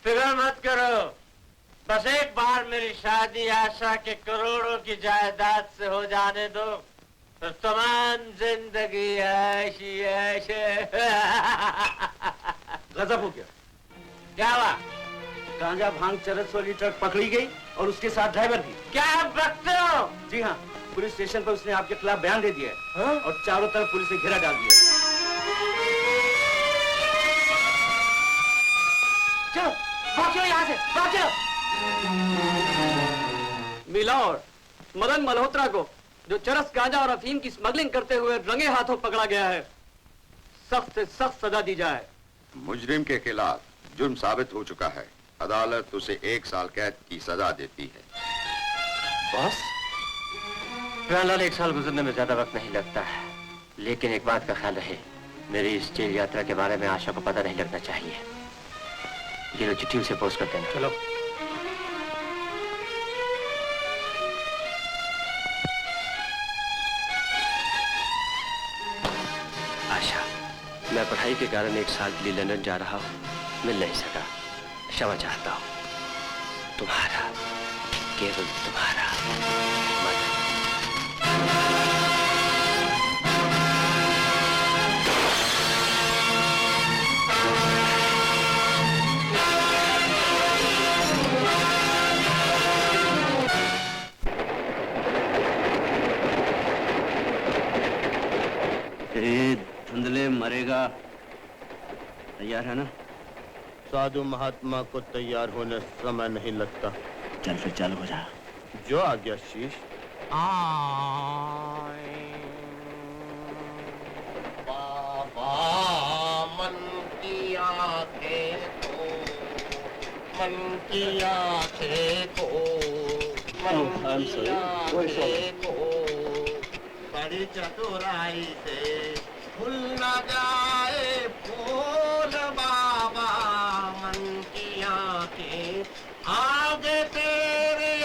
फिक्र मत करो, बस एक बार मेरी शादी आशा के करोड़ों की जायदाद से हो जाने दो, तो तमाम जिंदगी ऐशी ऐशे। गजब हो गया। क्या हुआ? गांजा भांग चरस वाली ट्रक पकड़ी गई और उसके साथ ड्राइवर भी। क्या आप बकते हो? जी हाँ, पुलिस स्टेशन पर उसने आपके खिलाफ बयान दे दिया है और चारों तरफ पुलिस ने घेरा डाल दिया। चलो भागो यहाँ से, भागो। मिलॉर्ड, मदन मल्होत्रा को जो चरस गांजा और अफीम की स्मगलिंग करते हुए रंगे हाथों पकड़ा गया है, सख्त से सख्त सजा दी जाए। मुजरिम के खिलाफ जुर्म साबित हो चुका है, अदालत उसे 1 साल कैद की सजा देती है। बॉस, प्यालाल 1 साल गुजरने में ज्यादा वक्त नहीं लगता है, लेकिन एक बात का ख्याल रहे, मेरी इस जेल यात्रा के बारे में आशा को पता नहीं लगना चाहिए। ये लो चिट्ठी उसे पोस्ट कर देना। चलो। आशा, मैं पढ़ाई के कारण 1 साल के लिए लंदन जा रहा हूँ, मिल नहीं सका, क्षमा चाहता हूँ। तुम्हारा, केवल तुम्हारा मदन। धुंधले मरेगा, तैयार है ना? साधु महात्मा को तैयार होने समय नहीं लगता। चल फिर चालू हो जा। जो आ गया शीश। बाबा मन की आंखें को, मन की आंखें को, मन की आंखें को, बड़ी चतुराई से खुल न जाए फूल। बाबा मन की आंखें, आगे तेरे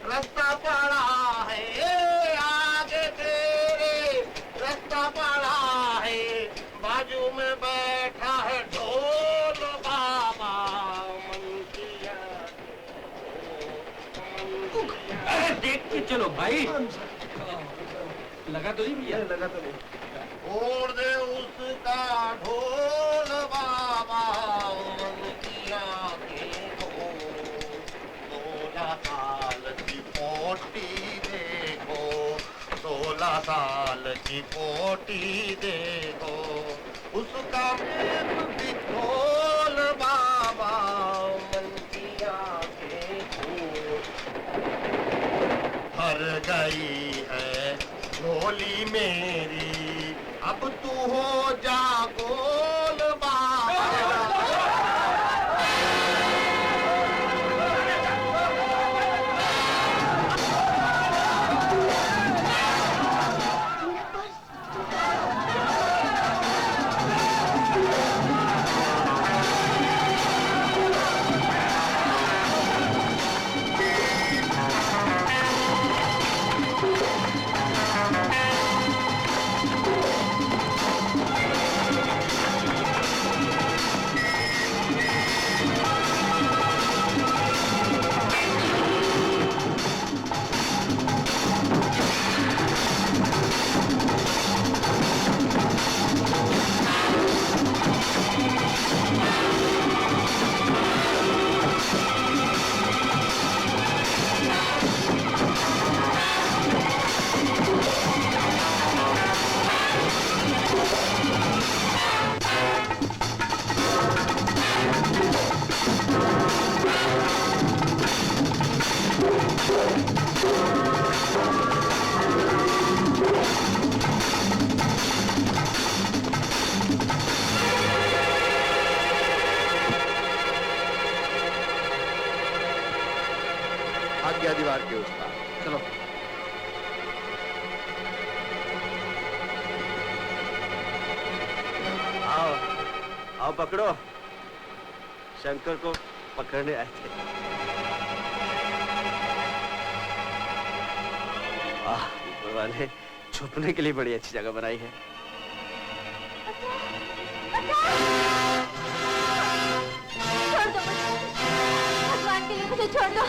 रास्ता पड़ा है, आगे तेरे रास्ता पड़ा है, बाजू में बैठा है ढोल। बाबा मन की आंखें, देख के चलो भाई। लगा तो नहीं भैया? लगा तो नहीं। छोड़ दे उसका ढोल। बाबा मन की आंखें को, 16 साल की पोटी देखो, 16 साल की पोटी देखो, उसका मुंह भी खोल। बाबा मन की आंखें को, भर गई है झोली मेरी, अब तू हो जा गोल। बाबा आज्ञा दीवार के उस पार। चलो। आओ, आओ पकड़ो। शंकर को पकड़ने आए थे। वाह, ऊपर वाले छुपने के लिए बड़ी अच्छी जगह बनाई है। छोड़ दो मुझे, भगवान के लिए मुझे छोड़ दो।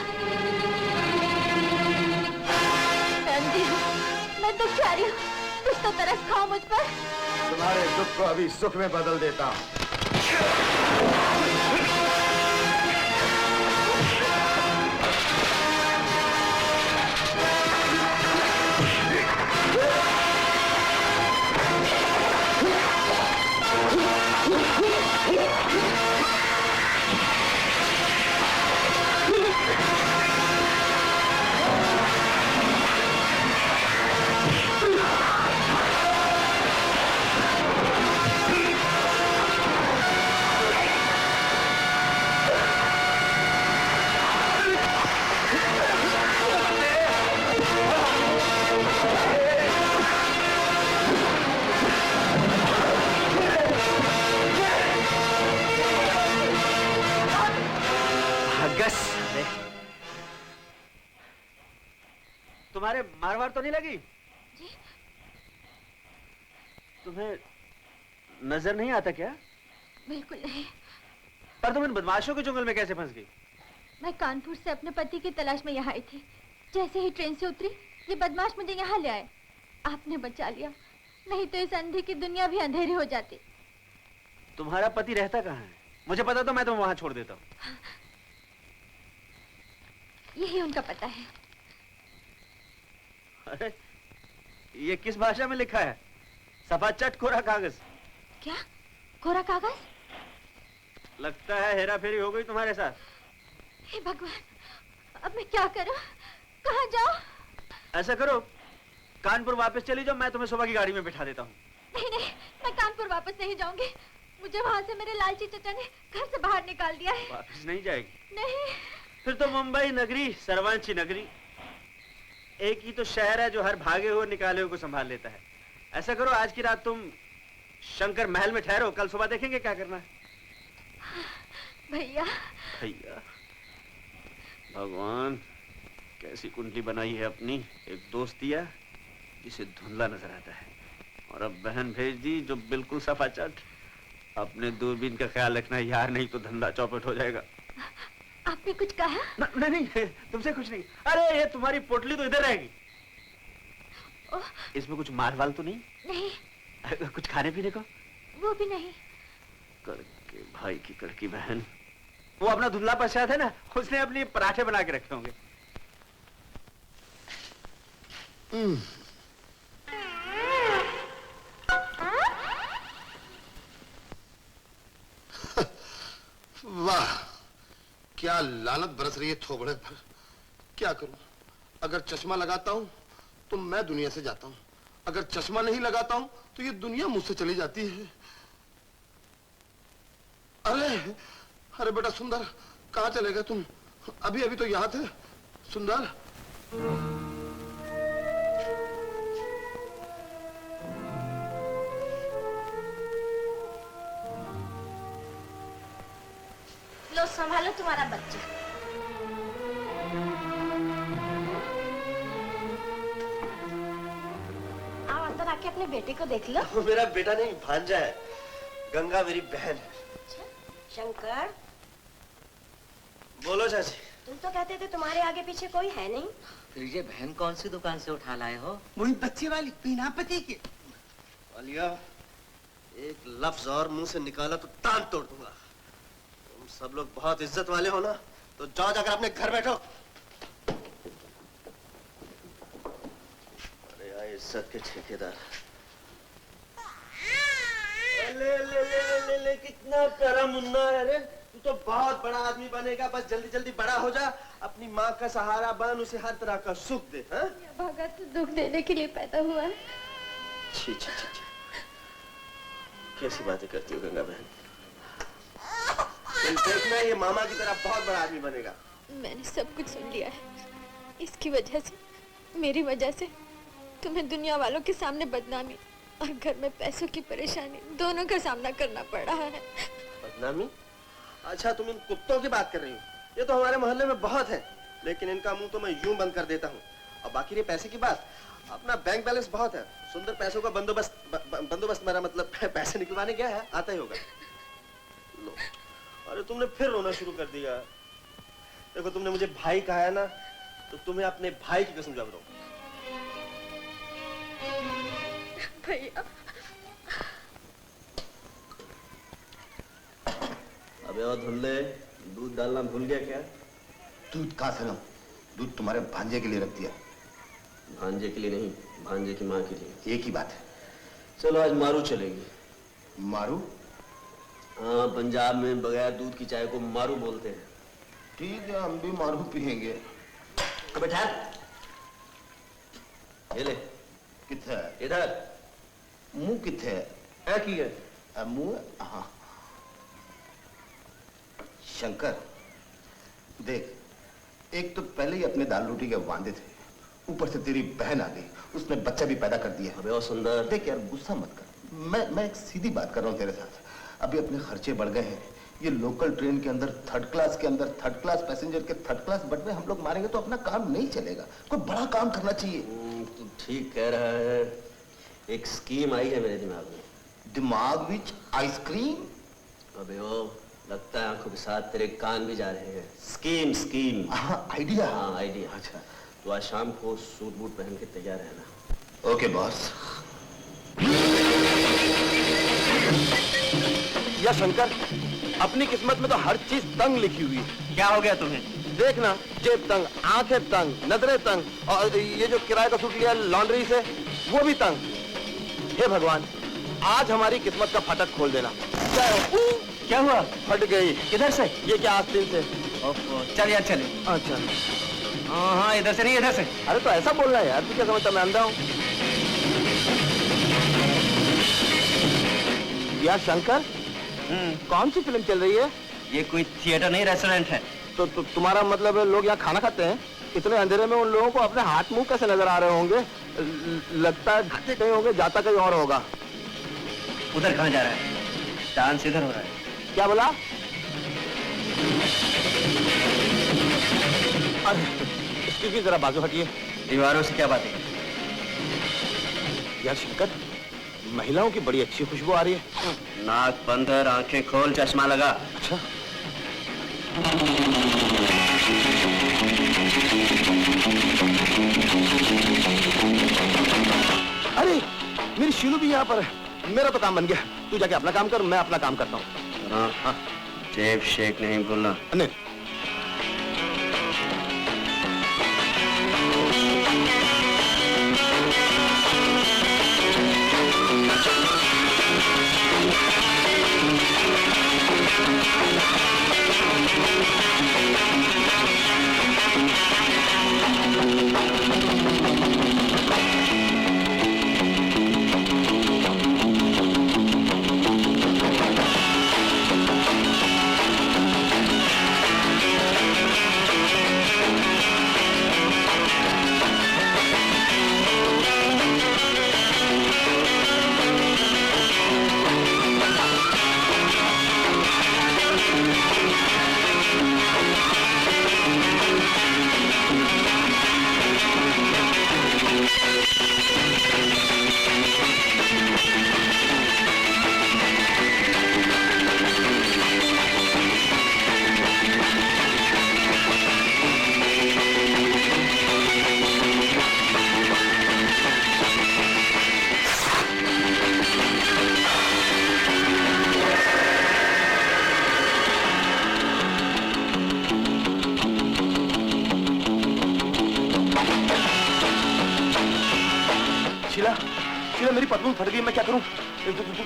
मैं अंधी हूँ, मैं दुखियारी हूँ, कुछ तो तरस खाओ मुझ पर। तुम्हारे दुख को अभी सुख में बदल देता हूँ। तुम्हारे मार तो नहीं लगी? जी? तुम्हें नजर नहीं आता क्या? बिल्कुल नहीं। पर तुम इन बदमाशों के जंगल में कैसे फंस गई? मैं कानपुर से अपने पति की तलाश में यहाँ आई थी। जैसे ही ट्रेन से उतरी, ये बदमाश मुझे यहाँ ले आए। आपने बचा लिया, नहीं तो इस अंधे की दुनिया भी अंधेरी हो जाती। तुम्हारा पति रहता कहाँ है? मुझे पता तो मैं तुम्हें वहां छोड़ देता हूँ। यही उनका पता है। अरे, ये किस भाषा में लिखा है? सफा चट कोरा कागज। क्या? कोरा कागज? लगता है हेरा फेरी हो गई तुम्हारे साथ। हे भगवान, अब मैं क्या करूं? कहाँ जाऊं? ऐसा करो, कानपुर वापस चली जाओ, मैं तुम्हें सुबह की गाड़ी में बिठा देता हूँ। नहीं नहीं, मैं कानपुर वापस नहीं जाऊंगी। मुझे वहां से मेरे लालची चचा ने घर से बाहर निकाल दिया है। वापस नहीं जाएगी? नहीं। फिर तो मुंबई नगरी, सर्वांची नगरी, एक ही तो शहर है जो हर भागे हुए निकाले हुए को संभाल लेता है। ऐसा करो, आज की रात तुम शंकर महल में ठहरो, कल सुबह देखेंगे क्या करना है। भैया। भैया, भगवान कैसी कुंडली बनाई है अपनी। एक दोस्त दिया जिसे धुंधला नजर आता है, और अब बहन भेज दी जो बिल्कुल सफा चट। अपने दूरबीन का ख्याल रखना यार, नहीं तो धंधा चौपट हो जाएगा। आपने कुछ कहा? नहीं, तुमसे कुछ नहीं। अरे, ये तुम्हारी पोटली तो इधर रहेगी। इसमें कुछ माल वाल तो नहीं? नहीं। कुछ खाने पीने को? वो भी नहीं। कड़के भाई की कड़की बहन, वो अपना धुंधला पश्चात है ना, उसने अपने पराठे बना के रखे होंगे। वाह, क्या लानत बरस रही है थोबड़े पर। क्या करूं? अगर चश्मा लगाता हूं तो मैं दुनिया से जाता हूं, अगर चश्मा नहीं लगाता हूं तो ये दुनिया मुझसे चली जाती है। अरे अरे बेटा सुंदर, कहां चले गए तुम? अभी अभी तो यहां थे। सुंदर, लो संभालो तुम्हारा बच्चा। आओ अंदर आके अपने बेटे को देख लो। वो मेरा बेटा नहीं, भांजा है। गंगा मेरी बहन है। शंकर, बोलो चाची। तुम तो कहते थे तुम्हारे आगे पीछे कोई है नहीं। फिर ये बहन कौन सी दुकान से उठा लाए हो? वही बच्चे वाली बिना पति के। अलिया, एक लफ्ज और मुंह से निकाला तो तान तोड़ दूंगा। तुम सब लोग बहुत इज्जत वाले हो ना, तो जाओ जाकर अपने घर बैठो। अरे यार, इज्जत के ठेकेदार। ले ले ले ले ले, कितना प्यारा मुन्ना है रे। तू तो बहुत बड़ा आदमी बनेगा, बस जल्दी जल्दी बड़ा हो जा, अपनी माँ का सहारा बन, उसे हर तरह का सुख दे। हाँ? भगत दुख देने के लिए पैदा हुआ है। छी छी छी छी, कैसी बातें करती हो गंगा बहन। तुम देखना, ये मामा की तरह बहुत बड़ा आदमी बनेगा। मैंने सब कुछ सुन लिया है। इसकी वजह से, मेरी वजह से तुम्हें दुनिया वालों के सामने बदनामी और घर में पैसों की परेशानी दोनों का सामना करना पड़ रहा है। बदनामी? अच्छा, तुम इन कुत्तों की बात कर रही हो। ये तो हमारे मोहल्ले में बहुत है, लेकिन इनका मुंह तो मैं यूं बंद कर देता हूँ। और बाकी ये पैसे की बात, अपना बैंक बैलेंस बहुत है, सुंदर पैसों का बंदोबस्त मेरा मतलब पैसे निकलवाने गया है, आता ही होगा। लो, अरे तुमने फिर रोना शुरू कर दिया। देखो तुमने मुझे भाई कहा है ना, तो तुम्हें अपने भाई की कसम जब रो। भैया अबे और धुल्ले, दूध डालना भूल गया क्या? दूध कहाँ से लाऊं? दूध तुम्हारे भांजे के लिए रख दिया। भांजे के लिए नहीं, भांजे की माँ के लिए। एक ही बात है। चलो आज मारू चलेगी। मारू? हाँ, पंजाब में बगैर दूध की चाय को मारू बोलते हैं। ठीक है, हम भी मारू पियेंगे। अबे ठहर, ये ले। किथे है? इधर। मुंह किथे है? है की है? मुंह? हाँ। शंकर, देख, एक तो पहले ही अपने दाल रोटी के वांदे थे, ऊपर से तेरी बहन आ गई, उसने बच्चा भी पैदा कर दिया। अबे और सुंदर, देख यार, गुस्सा मत कर। मैं एक सीधी बात कर रहा हूँ तेरे साथ। अभी अपने खर्चे बढ़ गए हैं। ये लोकल ट्रेन के अंदर थर्ड क्लास पैसेंजर के थर्ड क्लास बटवे हम लोग मारेंगे तो अपना काम नहीं चलेगा। कोई बड़ा काम करना चाहिए। तू ठीक कह रहा है। एक स्कीम आई है मेरे दिमाग में। दिमाग विच आइसक्रीम? अबे ओ, लगता है आंखों के साथ तेरे कान भी जा रहे हैं। स्कीम। आइडिया? हाँ, आइडिया। अच्छा, तो आज शाम को सूट बूट पहन के तैयार रहना। Okay boss. या शंकर, अपनी किस्मत में तो हर चीज तंग लिखी हुई है। क्या हो गया तुम्हें? देखना, जेब तंग, आंखें तंग, नजरें तंग, और ये जो किराए का सूट लिया लॉन्ड्री से वो भी तंग। हे भगवान, आज हमारी किस्मत का फाटक खोल देना। क्या हुआ? फट गई। किधर से? ये क्या आस्तीन से? चल यार चले। अच्छा, हाँ, इधर से नहीं, इधर से। अरे तो ऐसा बोल रहा है यार, तू क्या समझता मैं अंधा हूँ? यार शंकर, कौन सी फिल्म चल रही है? ये कोई थिएटर नहीं, रेस्टोरेंट है। तो तुम्हारा मतलब है लोग यहाँ खाना खाते हैं? इतने अंधेरे में उन लोगों को अपने हाथ मुंह कैसे नजर आ रहे होंगे? लगता है खाते कहीं होंगे, जाता कहीं और होगा। उधर कहाँ जा रहा है? डांस इधर हो रहा है। क्या बोला? अरे इसकी जरा बाजू हटिए। दीवारों से क्या बातें? यार शंकर, महिलाओं की बड़ी अच्छी खुशबू आ रही है। नाक बंद कर, आंखें खोल, चश्मा लगा। अच्छा। अरे मेरी शीलू भी यहाँ पर है। मेरा तो काम बन गया। तू जाके अपना काम कर, मैं अपना काम करता हूँ। हाँ, जेब शेक नहीं बोलना। नहीं। शीला, मेरी पतलून फट गई, मैं क्या करूं?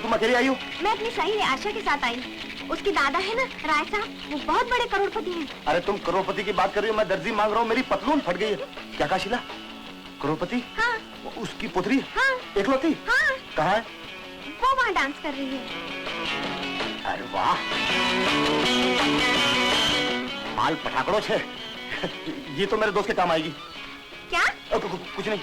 तुम अकेली आई हो? मैं अपनी सही आशा के साथ आई। उसके दादा है ना राय साहब, वो बहुत बड़े करोड़पति हैं। अरे तुम करोड़पति की बात कर रही हो, मैं दर्जी मांग रहा हूँ। मेरी पतलून फट गई है। क्या कहा शीला? करोड़पति? हाँ। उसकी पुत्री? हाँ। एकलौती? हाँ। कहाँ है? वो वहाँ डांस कर रही है। अरे वाह, माल पटाखड़ों छे। ये तो मेरे दोस्त के काम आएगी। क्या? कुछ नहीं।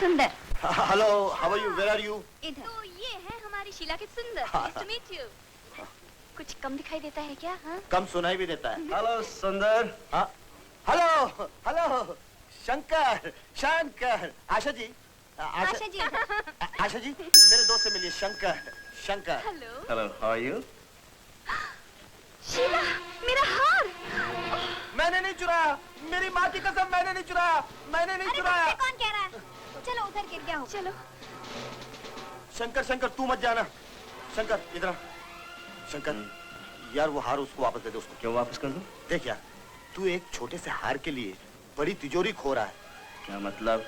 Sundar. Hello, how are you, where are you? इधर। तो ये है हमारी शीला के सुंदर। Nice to meet you। कुछ कम दिखाई देता है क्या? हाँ? कम सुनाई भी देता है। हेलो सुंदर। हाँ, हेलो हेलो, शंकर शंकर, आशा जी, आशा जी। आशा जी, मेरे दोस्त से मिलिए, Shankar Shankar. Hello. Hello, how are you? Sheela, मेरा हार। मैंने नहीं चुराया, मेरी माँ की कसम, मैंने नहीं चुराया, मैंने नहीं चुराया। तुमसे कौन कह रहा है? चलो उधर गिर गया हो। चलो। शंकर शंकर, तू मत जाना। शंकर इधर आ। शंकर, यार वो हार उसको वापस दे दे। उसको क्यों वापस कर दूं? देख यार, तू एक छोटे से हार के लिए बड़ी तिजोरी खो रहा है। क्या मतलब?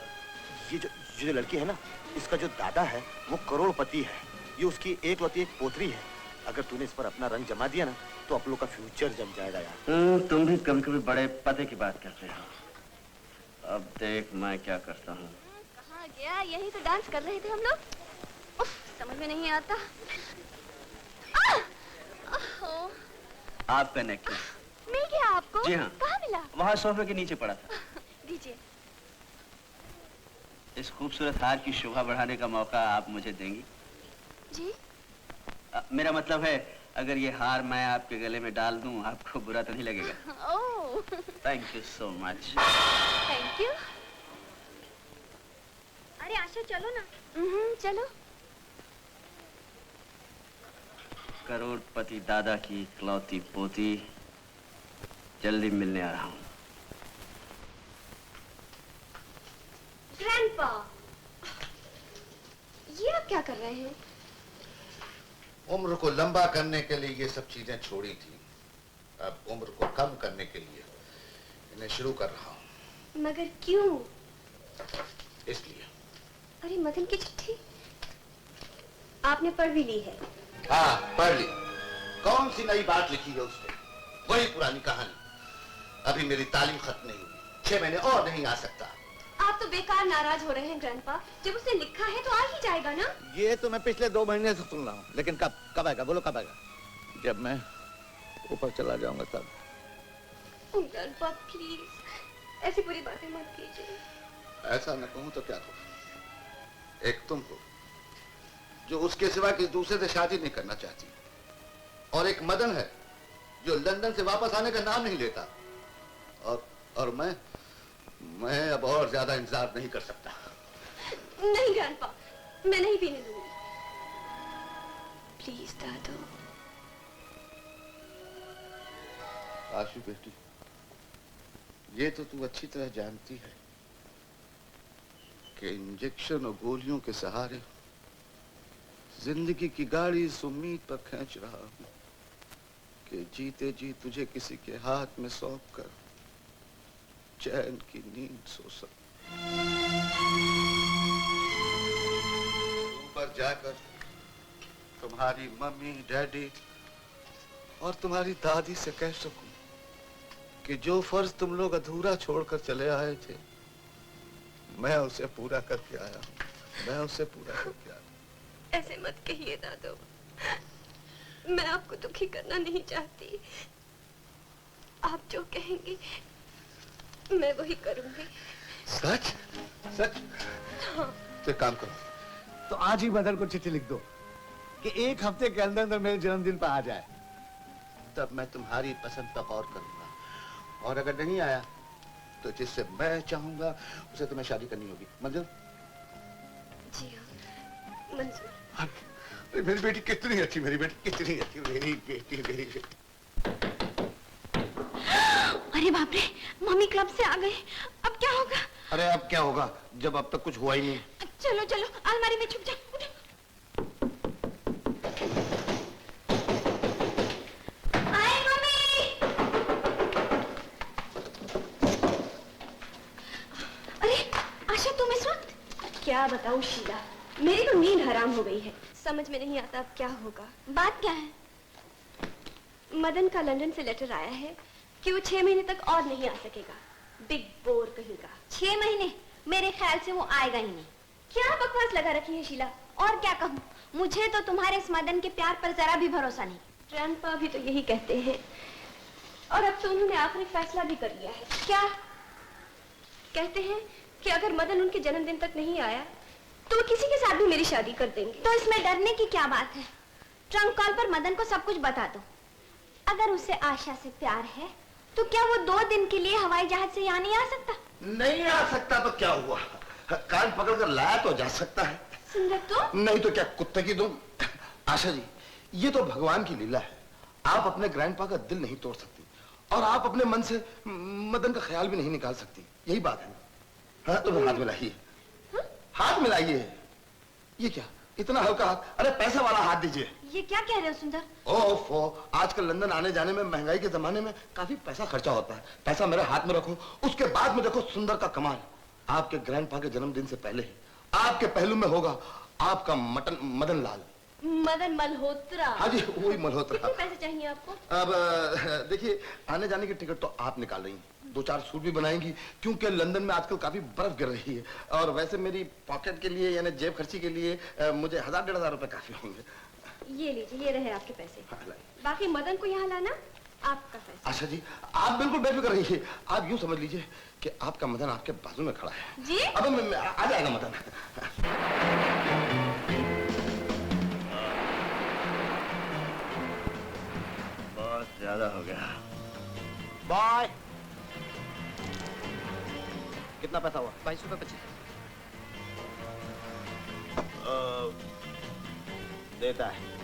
ये जो लड़की है ना, इसका जो दादा है वो करोड़पति है। ये उसकी एकलौती एक पोतरी है। अगर तूने इस पर अपना रंग जमा दिया ना, तो आप लोग का फ्यूचर जम जाएगा यार। तुम भी कभी कभी बड़े पते की बात करते हो। अब देख मैं क्या करता हूँ। कहाँ गया? यही तो डांस कर रहे थे हम लोग। उफ, समझ में नहीं आता। आपका नेकलेस मिल गया आपको? जी हाँ। कहाँ मिला? वहाँ सोफे के नीचे पड़ा था। दीजिए। इस खूबसूरत हार की शोभा बढ़ाने का मौका आप मुझे देंगी? जी? मेरा मतलब है, अगर ये हार मैं आपके गले में डाल दूं, आपको बुरा तो नहीं लगेगा? Oh. Thank you so much. Thank you. अरे आशा चलो ना। चलो। करोड़पति दादा की इकलौती पोती, जल्दी मिलने आ रहा हूँ। ग्रैंडपा, ये आप क्या कर रहे हैं? उम्र को लंबा करने के लिए ये सब चीजें छोड़ी थी। अब उम्र को कम करने के लिए इन्हें शुरू कर रहा हूँ। मगर क्यों? इसलिए। अरे मदन की चिट्ठी आपने पढ़ भी ली है? हाँ, पढ़ ली। कौन सी नई बात लिखी है उसने? वही पुरानी कहानी। अभी मेरी तालीम खत्म नहीं हुई, 6 महीने और नहीं आ सकता। आप तो बेकार नाराज हो रहे हैं ग्रैंडपा। जब उसने लिखा है तो आ ही जाएगा ना। ये तो मैं पिछले 2 महीने से सुन रहा हूँ, लेकिन कब आएगा? बोलो कब आएगा? जब मैं ऊपर चला जाऊंगा तब। ग्रैंडपा प्लीज, ऐसी बुरी बातें मत कीजिए। ऐसा न कहूं तो क्या कहूं? एक तुम हो जो उसके सिवा किसी दूसरे से शादी नहीं करना चाहती, और एक मदन है जो लंदन से वापस आने का नाम नहीं लेता। और मैं अब और ज्यादा इंतजार नहीं कर सकता। नहीं ग्रैंडपा, मैं नहीं पीने दूंगी। प्लीज दादू। आशु बेटी, ये तो तू अच्छी तरह जानती है कि इंजेक्शन और गोलियों के सहारे जिंदगी की गाड़ी इस उम्मीद पर खींच रहा हूं कि जीते जी तुझे किसी के हाथ में सौंप कर चैन की नींद सो सकूं। ऊपर जाकर तुम्हारी मम्मी, डैडी और तुम्हारी दादी से कह सकूं कि जो फर्ज तुम लोग अधूरा छोड़कर चले आए थे, मैं उसे पूरा करके आया हूं। मैं उसे पूरा करके आया। ऐसे मत कहिए दादू, मैं आपको दुखी करना नहीं चाहती। आप जो कहेंगे मैं वही करूंगी। सच? सच? हाँ। तो एक काम करो, तो आज ही मदन को चिट्ठी लिख दो कि 1 हफ्ते के अंदर अंदर मेरे जन्मदिन पर आ जाए। तब मैं तुम्हारी पसंद पर गौर करूंगा, और अगर नहीं आया तो जिससे मैं चाहूंगा उसे तुम्हें शादी करनी होगी। मंजूर? जी हाँ, मंजूर। मेरी बेटी कितनी अच्छी, मेरी बेटी कितनी अच्छी, मेरी बेटी, मेरी बेटी। अरे बाप रे, मम्मी क्लब से आ गए। अब क्या होगा? अरे अब क्या होगा जब अब तक कुछ हुआ ही नहीं। चलो चलो, अलमारी में छुप जा। आए मम्मी। अरे आशा, तुम इस वक्त? क्या बताऊं शीला, मेरी तो नींद हराम हो गई है। समझ में नहीं आता अब क्या होगा। बात क्या है? मदन का लंदन से लेटर आया है कि वो 6 महीने तक और नहीं आ सकेगा। बिग बोर कहीं का। 6 महीने? मेरे ख्याल से वो आएगा ही नहीं। क्या बकवास लगा रखी है शीला। और क्या कहूँ, मुझे तो तुम्हारे इस मदन के प्यार पर जरा भी भरोसा नहीं। ग्रैंडपा भी तो यही कहते हैं, और अब तो उन्होंने आखिरी फैसला भी कर लिया है। क्या कहते हैं? कि अगर मदन उनके जन्मदिन तक नहीं आया तो वो किसी के साथ भी मेरी शादी कर देंगे। तो इसमें डरने की क्या बात है? ट्रंक कॉल पर मदन को सब कुछ बता दो। अगर उसे आशा से प्यार है तो क्या वो 2 दिन के लिए हवाई जहाज से यहाँ नहीं आ सकता? नहीं आ सकता तो क्या हुआ, कान पकड़कर लाया तो जा सकता है। सुंदर तो नहीं तो क्या कुत्ते की दुम। आशा जी, ये तो भगवान की लीला है। आप अपने ग्रैंडपा का दिल नहीं तोड़ सकती और आप अपने मन से मदन का ख्याल भी नहीं निकाल सकती, यही बात है। हाँ तो हाथ मिलाइए, हाथ मिलाइए। ये क्या इतना हल्का हाथ? अरे पैसा वाला हाथ दीजिए। ये क्या कह रहे हो सुंदर? ओफो, आजकल लंदन आने जाने में महंगाई के जमाने में काफी पैसा खर्चा होता है। पैसा मेरे हाथ में रखो, उसके बाद में देखो सुंदर का कमाल। आपके ग्रैंडपा के जन्मदिन से पहले आपके पहलू में होगा आपका मदन लाल। मदन मल्होत्रा। हाँ जी, वही मल्होत्रा। कितने पैसे चाहिए आपको? अब देखिए, आने जाने की टिकट तो आप निकाल रही हैं, 2-4 सूट भी बनाएंगी क्योंकि लंदन में आजकल काफी बर्फ गिर रही है। और वैसे मेरी पॉकेट के लिए यानी जेब खर्ची के लिए मुझे 1000-1500 रुपए काफी होंगे। ये लीजिए, ये रहे आपके पैसे। बाकी मदन को यहाँ लाना आपका फैसला। आशा जी, आप बिल्कुल बेफिक्र रहिए। आप यूं समझ लीजिए कि आपका मदन आपके बाजू में खड़ा है। जी? अब आ जाएगा मदन। बहुत ज्यादा हो गया। बाय। कितना पैसा हुआ? 22 रुपए 25। देता है।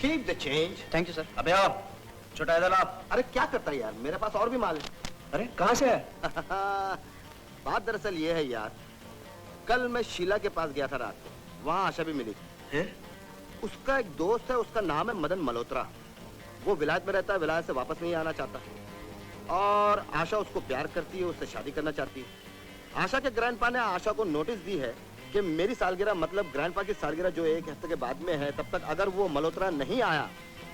Keep the change. Thank you sir. अबे आओ, छोटा इधर आप। अरे क्या करता है यार, मेरे पास और भी माल है। अरे कहाँ से है? बात दरअसल ये है यार, कल मैं शीला के पास गया था रात को, वहाँ आशा भी मिली है? उसका एक दोस्त है, उसका नाम है मदन मल्होत्रा। वो विलायत में रहता है, विलायत से वापस नहीं आना चाहता और आशा उसको प्यार करती है, उससे शादी करना चाहती है। आशा के ग्रैंडपा ने आशा को नोटिस दी है कि मेरी सालगिरह मतलब ग्रैंडपा की सालगिरह जो 1 हफ्ते के बाद में है, तब तक अगर वो मल्होत्रा नहीं आया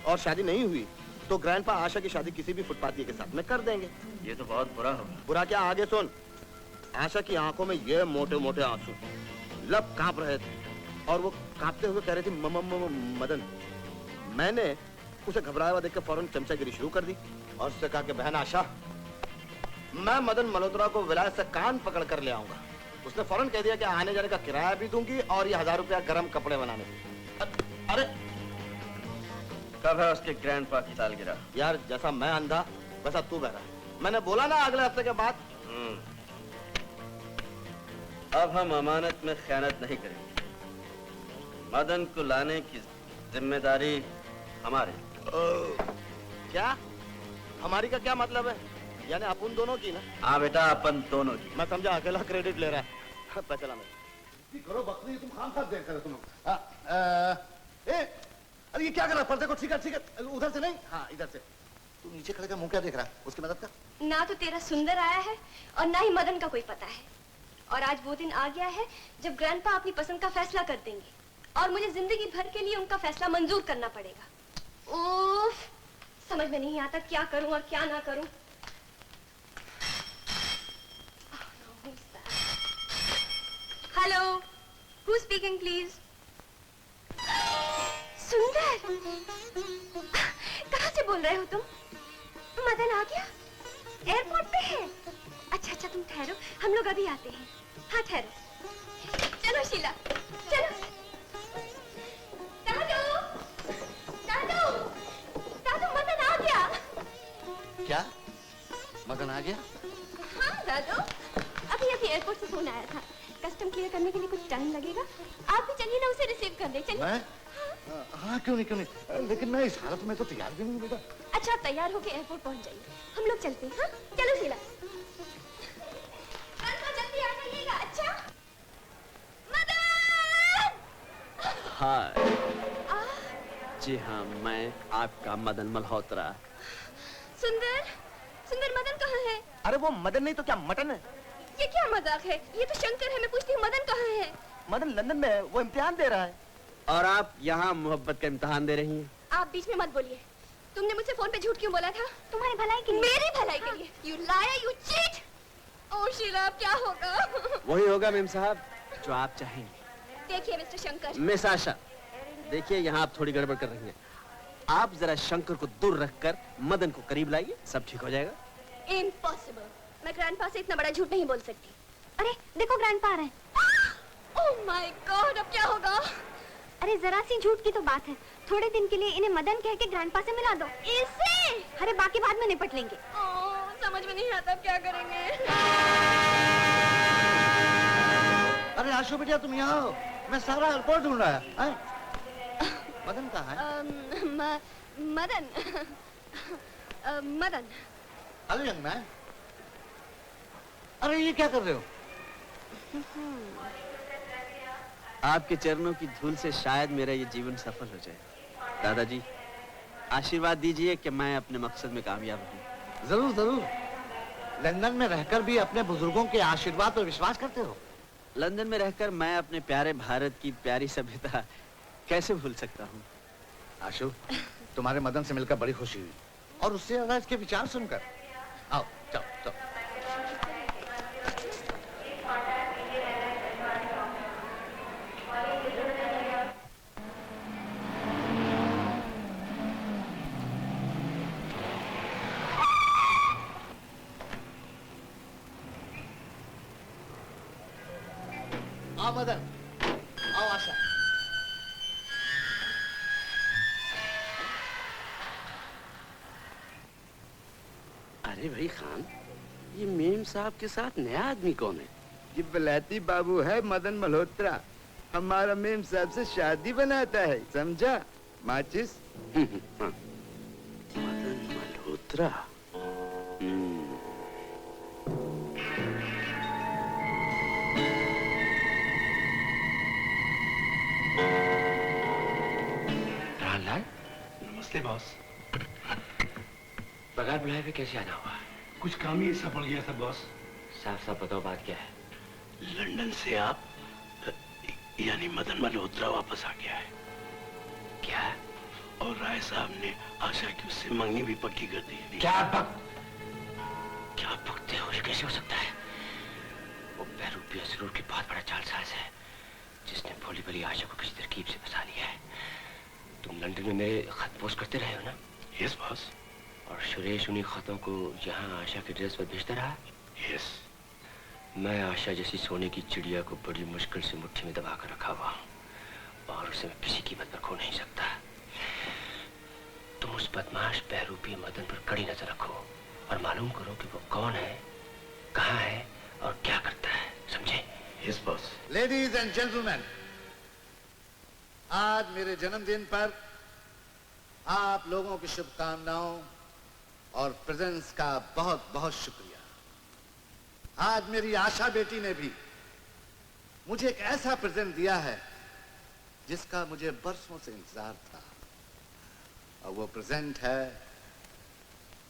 और शादी नहीं हुई तो ग्रैंडपा आशा की शादी किसी भी फुटपाथी के साथ में कर देंगे। ये तो बहुत बुरा होगा। बुरा क्या, आगे सुन। आशा की आंखों में ये मोटे मोटे आंसू, लब कांप रहे थे और वो कांपते हुए कह रही थी मदन। मैंने उसे घबराया हुआ देख के फौरन चमचागिरी शुरू कर दी और उससे कहा कि बहन आशा, मैं मदन मल्होत्रा को विलायत से कान पकड़ कर ले आऊंगा। उसने फौरन कह दिया कि आने जाने का किराया भी दूंगी और ये 1000 रुपया गरम कपड़े बनाने के। अरे कब है उसके ग्रैंडपा की सालगिरह? यार जैसा मैं अंधा वैसा तू बहरा। मैंने बोला ना अगले हफ्ते के बाद। अब हम अमानत में खयानत नहीं करेंगे। मदन को लाने की जिम्मेदारी हमारी। क्या? हमारी का क्या मतलब है? यानी अपन दोनों की ना? हाँ बेटा, अपन दोनों की। मैं समझा अकेला क्रेडिट ले रहा है। पैसा नहीं करो बकरी, तुम खामखा देख कर तुम। अरे ये क्या कर रहा है? पर्दे को ठीक है, उधर से नहीं, हाँ इधर से। तू नीचे खड़े का मुंह क्या देख रहा है? उसकी मदद कर। ना तो तेरा सुंदर आया है और ना ही मदन का कोई पता है। और आज वो दिन आ गया है जब ग्रैंडपा अपनी पसंद का फैसला कर देंगे और मुझे जिंदगी भर के लिए उनका फैसला मंजूर करना पड़ेगा। उफ, समझ में नहीं आता क्या करूं और क्या ना करूं। Hello, who speaking please? सुंदर, कहाँ से बोल रहे हो तुम? मदन आ गया? एयरपोर्ट पे है? अच्छा तुम ठहरो, हम लोग अभी आते हैं। हाँ ठहरो। चलो शीला, चलो। दादू, मदन आ गया। क्या? मदन आ गया? हाँ दादू, अभी एयरपोर्ट से फोन आया था। कस्टम क्लियर करने के लिए कुछ टाइम लगेगा। आप भी चलिए ना, उसे रिसीव कर ले। चलिए। हाँ क्यों नहीं, लेकिन मैं इस हालत में तो तैयार भी नहीं बेटा। अच्छा, तैयार होके एयरपोर्ट पहुंच जाइए, हम लोग चलते हैं। हाँ चलो शीला, जल्दी आ जाइएगा। अच्छा मदन। हाँ जी हाँ, मैं आपका मदन मल्होत्रा। सुंदर मदन कहाँ है? अरे वो मदन नहीं तो क्या मटन है? ये क्या मजाक है? ये तो शंकर है। मैं पूछती हूँ मदन कहाँ है? मदन लंदन में है, वो इम्तिहान दे रहा है। और आप यहाँ मोहब्बत का इम्तिहान दे रही हैं? आप बीच में मत बोलिए। तुमने मुझसे फोन पे झूठ क्यों बोला था? तुम्हारी भलाई के लिए। मेरी भलाई के लिए? You liar, you cheat. Oh Sheela, अब क्या होगा? वही होगा मेम साहब जो आप चाहेंगे। देखिए मिस्टर शंकर। मिस आशा, देखिए यहाँ आप थोड़ी गड़बड़ कर रही हैं। आप जरा शंकर को दूर रखकर मदन को करीब लाइए, सब ठीक हो जाएगा। इम्पॉसिबल, मैं ग्रैंडपा से इतना बड़ा झूठ नहीं बोल सकती। अरे देखो ग्रैंडपा आ रहे हैं। ओह माय गॉड, अब क्या होगा? अरे जरा सी झूठ की तो बात है, थोड़े दिन के लिए इन्हें मदन कह के ग्रैंडपा से मिला दो। इसे? अरे बाकी बाद में निपट लेंगे। समझ में नहीं आता अब क्या करेंगे। अरे आशु बेटा तुम यहाँ हो, मैं सारा एयरपोर्ट ढूंढ रहा है। मदन कहाँ है? Madan Madan. Hello young man. अरे ये क्या कर रहे हो? आपके चरणों की धूल से शायद मेरा ये जीवन सफल हो जाए। दादाजी आशीर्वाद दीजिए कि मैं अपने मकसद में कामयाब हूँ। जरूर जरूर। लंदन में रहकर भी अपने बुजुर्गों के आशीर्वाद पर विश्वास करते हो? लंदन में रहकर मैं अपने प्यारे भारत की प्यारी सभ्यता कैसे भूल सकता हूँ। आशु, तुम्हारे मदन से मिलकर बड़ी खुशी हुई, और उससे ज्यादा इसके विचार सुनकर। आओ जाओ जाओ। आओ मदन, आओ आशा। अरे भाई खान, ये मेम साहब के साथ नया आदमी कौन है? ये बलाती बाबू है मदन मल्होत्रा, हमारा मेम साहब से शादी बनाता है, समझा? माचिस। हाँ। मदन मल्होत्रा। रामलाल, नमस्ते बॉस। बगैर बुलाए भी कैसे आना हुआ? कुछ काम ही ऐसा पड़ गया था बॉस। साफ साफ बताओ बात क्या है? लंदन से आप यानी मदन मल्होत्रा वापस आ गया है। क्या? और राय साहब ने आशा की उससे मंगनी भी पक्की कर दी है। क्या बकते हो? ये कैसे हो सकता है? वो बहरूपी असरूर की बहुत बड़ा चालसाज है, जिसने भोली भली आशा को किसी तरकीब से फंसा लिया है। तुम लंदन में मेरे खत पोस्ट करते रहे हो ना? Yes boss. और सुरेश उन्हीं खतों को यहाँ आशा के ड्रेस पर भेजता रहा? यस। मैं आशा जैसी सोने की चिड़िया को बड़ी मुश्किल से मुट्ठी में दबा कर रखा हुआ, और उसे मैं किसी कीमत पर खो नहीं सकता। तुम उस बदमाश बहरूपी मदन पर कड़ी नजर रखो और मालूम करो कि वो कौन है, कहाँ है और क्या करता है, समझे? Yes boss. Ladies and gentleman, आज मेरे जन्मदिन पर आप लोगों की शुभकामनाओं और प्रेजेंस का बहुत बहुत शुक्रिया। आज मेरी आशा बेटी ने भी मुझे एक ऐसा प्रेजेंट दिया है जिसका मुझे बरसों से इंतजार था, और वो प्रेजेंट है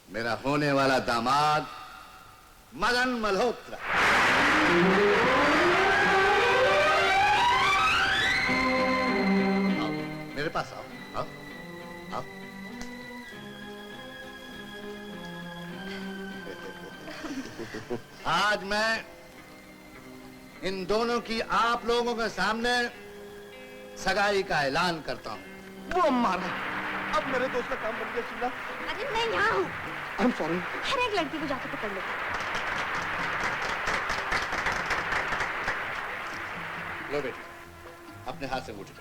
मेरा होने वाला दामाद मदन मल्होत्रा। आओ, मेरे पास आओ, आओ, आओ। आज मैं इन दोनों की आप लोगों के सामने सगाई का ऐलान करता हूँ। वो मारा, अब मेरे दोस्त का काम बन गया शीला। अरे मैं यहाँ हूँ। I am sorry. हर एक लड़की को जाके पकड़ लो। लो बेटी, अपने हाथ से मुझे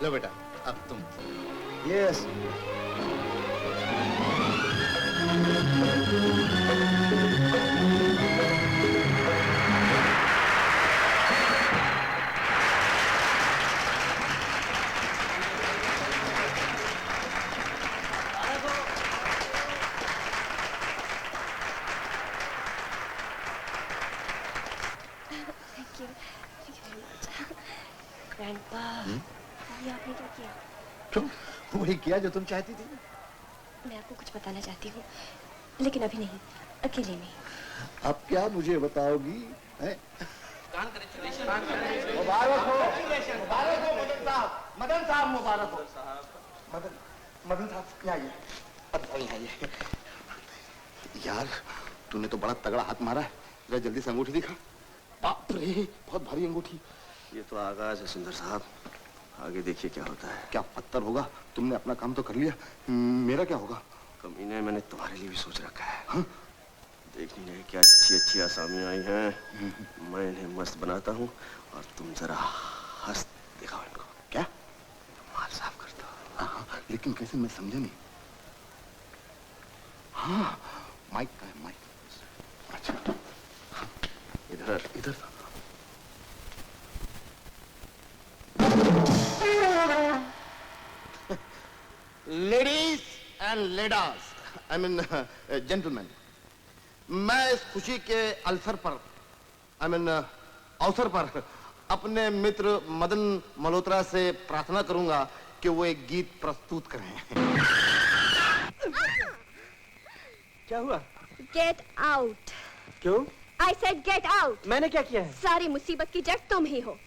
लो बेटा, अब तुम। यस। ग्रैंडपा, ये आपने क्या किया? तुम वही किया जो तुम चाहती थी। मैं आपको कुछ बताना चाहती हूँ, लेकिन अभी नहीं, अकेले में। अब क्या मुझे बताओगी? मुबारक हो मदन साहब, मदन साहब मुबारक हो। मदन साहब क्या आइए, अब आइए। यार तूने तो बड़ा तगड़ा हाथ मारा है, जरा जल्दी से अंगूठी दिखा। बाप रे, बहुत भारी अंगूठी। ये तो आगाज है सुंदर साहब, आगे देखिए क्या होता है। क्या पत्थर होगा? तुमने अपना काम तो कर लिया, मेरा क्या होगा? कमीने, मैंने तुम्हारे लिए भी सोच रखा है। हाँ? देखनी है क्या अच्छी अच्छी आसामियां आई हैं। मैं इन्हें मस्त बनाता हूँ और तुम जरा हंस दिखाओ इनको। क्या? माल साफ कर दो। हाँ, लेकिन कैसे, मैं समझा नहीं। हाँ, माइक का है, माइक। अच्छा, इधर इधर। Ladies and ladas, I mean gentleman, मैं इस खुशी के अवसर पर, आई मीन अवसर पर अपने मित्र मदन मल्होत्रा से प्रार्थना करूंगा कि वो एक गीत प्रस्तुत करें। क्या हुआ? Get out. क्यों? I said get out. मैंने क्या किया है? सारी मुसीबत की जड़ तुम ही हो।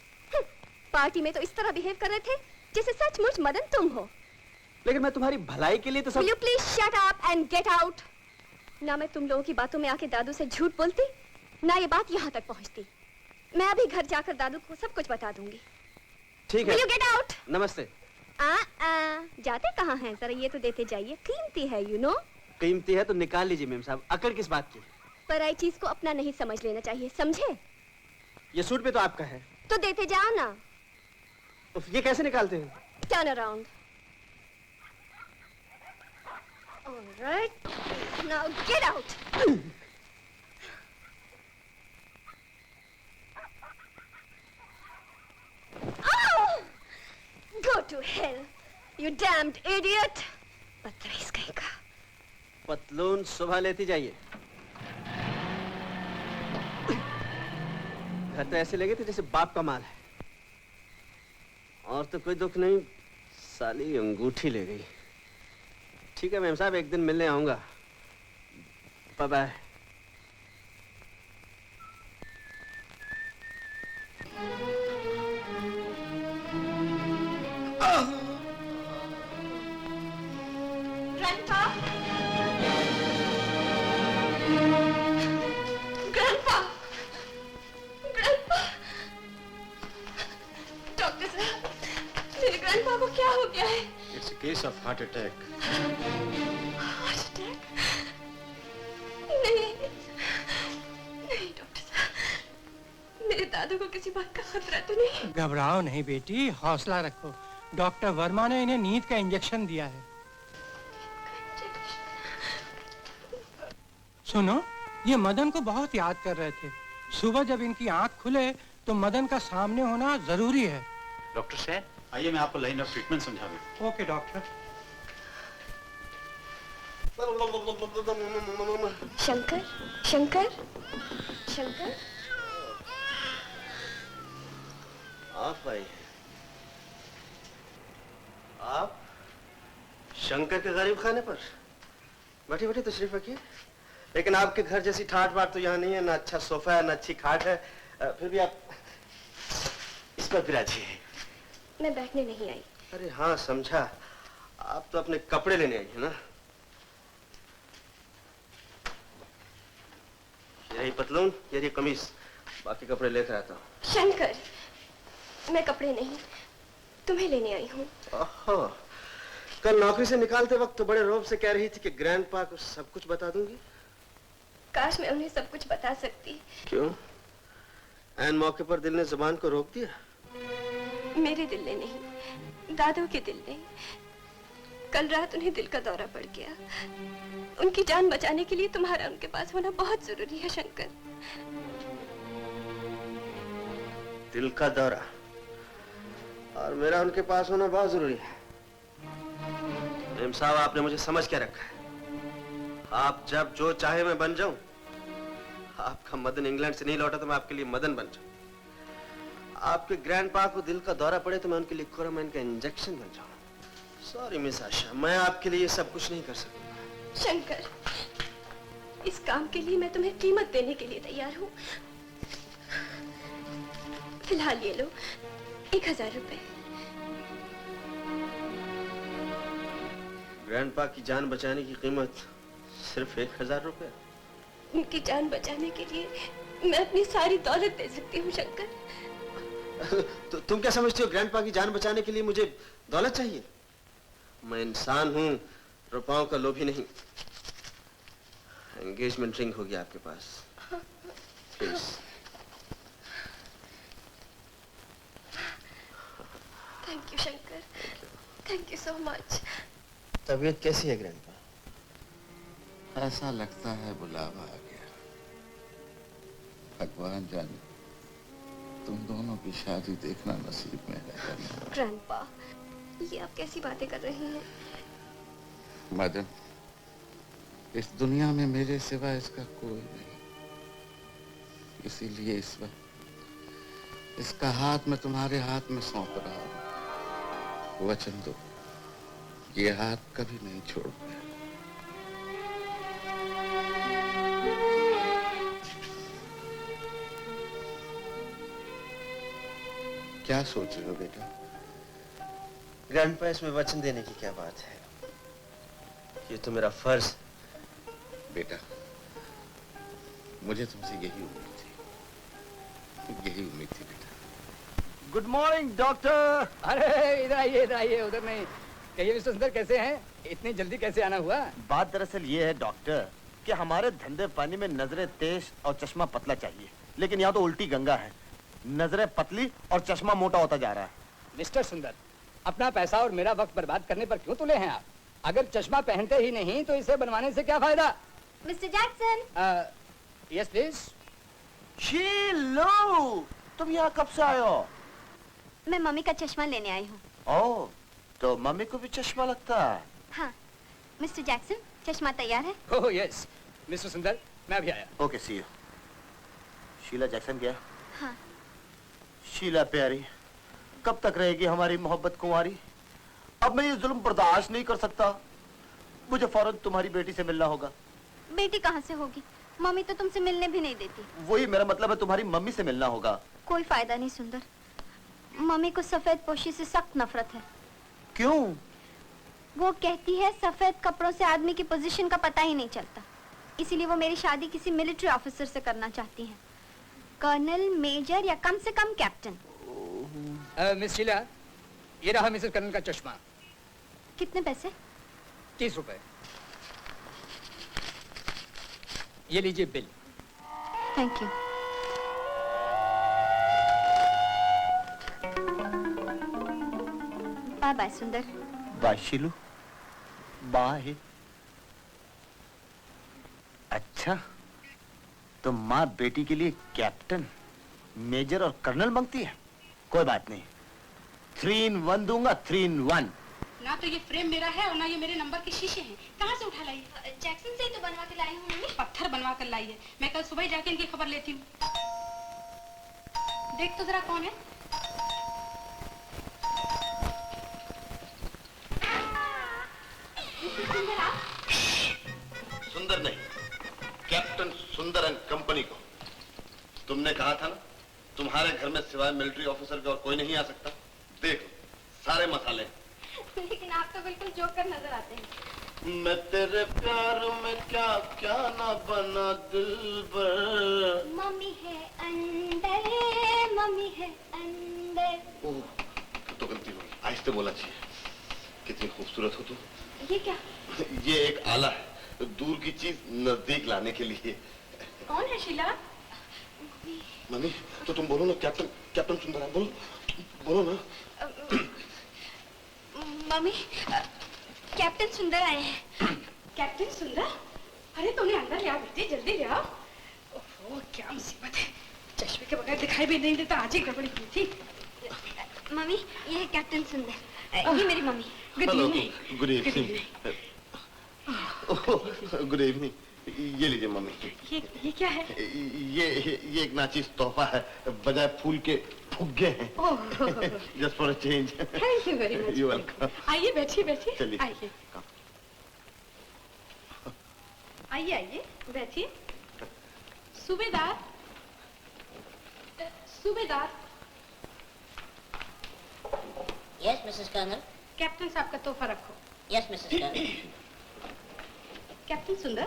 पार्टी में तो इस तरह बिहेव कर रहे थे जैसे सचमुच मदन तुम हो। लेकिन मैं तुम्हारी भलाई के लिए तो सब... Will you please shut up and get out? ना मैं तुम लोगों की बातों में आके दादू से झूठ बोलती, ना ये बात यहाँ तक पहुँचती। मैं अभी घर जाकर दादू को सब कुछ बता दूंगी। ठीक है। Will you get out? नमस्ते। जाते कहाँ हैं? जरा ये तो देते जाइए, कीमती है, you know? कीमती है तो निकाल लीजिए मेम साहब। अकड़ किस बात की? पराई चीज को अपना नहीं समझ लेना चाहिए, समझे? ये सूट पे तो आपका है। तो देते जाओ ना। ये कैसे निकालते हैं? Turn around. All right. Now get out. Oh! Go to hell, you damned idiot. बदतमीज कहीं का। पतलून सुबह लेती जाइए। घर तो ऐसे लगे थे जैसे बाप का माल है। और तो कोई दुख नहीं, साली अंगूठी ले गई। ठीक है मैम साहब, एक दिन मिलने आऊंगा। Bye bye. Grandpa? Grandpa? Grandpa? Doctor साहब, मेरे ग्रैंडपा को क्या हो गया है? It's a case of heart attack. Heart attack? नहीं, नहीं डॉक्टर साहब, मेरे दादू को किसी बात का खतरा तो नहीं? घबराओ नहीं बेटी, हौसला रखो। डॉक्टर वर्मा ने इन्हें नींद का इंजेक्शन दिया है। सुनो, ये मदन को बहुत याद कर रहे थे। सुबह जब इनकी आंख खुले तो मदन का सामने होना जरूरी है। डॉक्टर साहब, आइए मैं आपको लाइन ऑफ ट्रीटमेंट समझा दूं। Okay doctor. शंकर, शंकर, शंकर। आप आई? आप शंकर के गरीब खाने पर? बैठिए बैठिए, तशरीफ रखिए। लेकिन आपके घर जैसी ठाट बाट तो यहाँ नहीं है, ना अच्छा सोफा है, ना अच्छी खाट है। फिर भी आप इस पर विराजिए। मैं बैठने नहीं आई। अरे हाँ, समझा। आप तो अपने कपड़े लेने आई है ना? यही पतलून, यही कमीज, बाकी कपड़े लेकर आता हूँ। शंकर, मैं कपड़े नहीं, तुम्हें लेने आई हूँ। ओहो, कल नौकरी से निकालते वक्त तो बड़े रौब से कह रही थी कि ग्रैंडपा को सब कुछ बता दूंगी। काश मैं उन्हें सब कुछ बता सकती। क्यों? ऐन मौके पर दिल ने जुबान को रोक दिया? मेरे दिल ने नहीं, दादू के दिल ने। कल रात उन्हें दिल का दौरा पड़ गया। उनकी जान बचाने के लिए तुम्हारा उनके पास होना बहुत जरूरी है शंकर। दिल का दौरा और मेरा उनके पास होना बहुत जरूरी है। मेम साहब, आपने मुझे समझ क्या रखा है? आप जब जो चाहे मैं बन जाऊं। आपका मदन इंग्लैंड से नहीं लौटा तो मैं आपके लिए मदन बन जाऊं। आपके ग्रैंडपा को दिल का दौरा पड़े तो मैं उनके लिए कोरामाइन का इंजेक्शन बन जाऊं। सॉरी मिस आशा, मैं आपके लिए सब कुछ नहीं कर सकूंगा। शंकर, इस काम के लिए मैं तुम्हें कीमत देने के लिए तैयार हूँ। फिलहाल ये लो 1000 रुपए। ग्रैंडपा की जान बचाने की कीमत सिर्फ 1000 रुपए? उनकी जान बचाने के लिए मैं अपनी सारी दौलत दे सकती हूँ शंकर। तो तुम क्या समझती हो ग्रैंडपा की जान बचाने के लिए मुझे दौलत चाहिए? मैं इंसान हूँ, रुपयों का लोभी नहीं। एंगेजमेंट रिंग होगी आपके पास। Please. Thank you Shankar, thank you so much. तबीयत कैसी है ग्रैंडपा? ऐसा लगता है बुलावा आ गया। भगवान जाने तुम दोनों की शादी देखना नसीब में है। ग्रैंडपा, ये आप कैसी बातें कर रहे हैं? मदन, इस दुनिया में मेरे सिवा इसका कोई नहीं, इसीलिए इस वक्त इसका हाथ मैं तुम्हारे हाथ में सौंप रहा हूं। वचन दो, ये हाथ कभी नहीं छोड़ूंगा। क्या सोच रहे हो बेटा? ग्रैंडपा, इसमें वचन देने की क्या बात है? ये तो मेरा फर्ज। बेटा, मुझे तुमसे यही उम्मीद थी, यही उम्मीद थी बेटा। Good morning doctor. अरे इधर आइए, उधर नहीं। कहिए मिस्टर सुंदर, कैसे हैं? इतनी जल्दी कैसे आना हुआ? बात दरअसल ये है डॉक्टर कि हमारे धंधे पानी में नजरें तेज और चश्मा पतला चाहिए, लेकिन यहाँ तो उल्टी गंगा है। नजरें पतली और चश्मा मोटा होता जा रहा है। मिस्टर सुंदर, अपना पैसा और मेरा वक्त बर्बाद करने पर क्यों तुले हैं आप? अगर चश्मा पहनते ही नहीं तो इसे बनवाने से क्या फायदा? Mister Jackson. Yes please. शीलो, तुम यहाँ कब से आए हो? मैं मम्मी का चश्मा लेने आई हूँ। ओह, तो मम्मी को भी चश्मा लगता है? हाँ। मिस्टर जैक्सन, चश्मा तैयार है? ओह यस मिस्टर सुंदर, मैं अभी आया। Okay, see you. Sheela Jackson क्या? हाँ। शीला प्यारी, कब तक रहेगी हमारी मोहब्बत कुंवारी? अब मैं ये जुल्म बर्दाश्त नहीं कर सकता। मुझे फौरन तुम्हारी बेटी से मिलना होगा। बेटी कहाँ से होगी? मम्मी तो तुमसे मिलने भी नहीं देती। वही मेरा मतलब है, तुम्हारी मम्मी से मिलना होगा। कोई फायदा नहीं सुंदर, मम्मी को सफेद पोशी से सख्त नफरत है। क्यों? वो कहती है सफेद कपड़ों से आदमी की पोजीशन का पता ही नहीं चलता, इसीलिए वो मेरी शादी किसी मिलिट्री ऑफिसर से करना चाहती हैं। कर्नल, मेजर या कम से कम कैप्टन। मिस शीला, ये रहा मिसेस कर्नल का चश्मा। कितने पैसे? 30 रुपए। ये लीजिए bill. Thank you. Bye bye Sundar. Bye Sheelu, bye. अच्छा, तो माँ बेटी के लिए कैप्टन, मेजर और कर्नल मांगती है? कोई बात नहीं, 3 in 1 दूंगा, 3 in 1। ना तो ये फ्रेम मेरा है और ना ये मेरे नंबर के शीशे हैं। कहाँ से उठा लाई है? जैक्सन से ही तो बनवा के लाई हूँ मम्मी। पत्थर बनवा कर लाई है। मैं कल सुबह ही जाके इनकी खबर लेती हूँ। देख तो जरा कौन है। सुंदर नहीं, कैप्टन सुंदर एंड कंपनी को। तुमने कहा था ना, तुम्हारे घर में सिवाय मिलिट्री ऑफिसर के और कोई नहीं आ सकता। देख, सारे मसाले। लेकिन आप तो बिल्कुल जोकर नजर आते हैं। मैं तेरे प्यार में क्या क्या ना बना दिलबर। मम्मी है अंदर, मम्मी है अंदर। ओह, तो गलती हो गई, आहिस्ते बोला चाहिए। कितनी खूबसूरत हो तुम। ये क्या? ये एक आला है, दूर की चीज नजदीक लाने के लिए। कौन है शीला? मम्मी, तो तुम बोलो ना, कैप्टन कैप्टन सुंदर है, बोलो ना। मम्मी, कैप्टन सुंदर आए हैं। कैप्टन सुंदर? अरे तुमने अंदर ले आओ बेटी, जल्दी ले आओ। ओह क्या मुसीबत है, चश्मे के बगैर दिखाई भी नहीं देता। आज ही गड़बड़ी की थी। मम्मी, ये है कैप्टन सुंदर, ये मेरी mummy. Good evening. Good evening. Good evening. ये लीजिए मम्मी। ये क्या है? ये एक नाचीज तोहफा है, बजाय फूल के फुग्गे हैं। Just for a change. Thank you very much. You welcome. आइए बैठिए बैठिए। चलिए। आइए आइए आइए बैठिए। सूबेदार, सूबेदार। Yes Mrs colonel. कैप्टन साहब का तोहफा रखो। Yes Mrs colonel. कैप्टन सुंदर,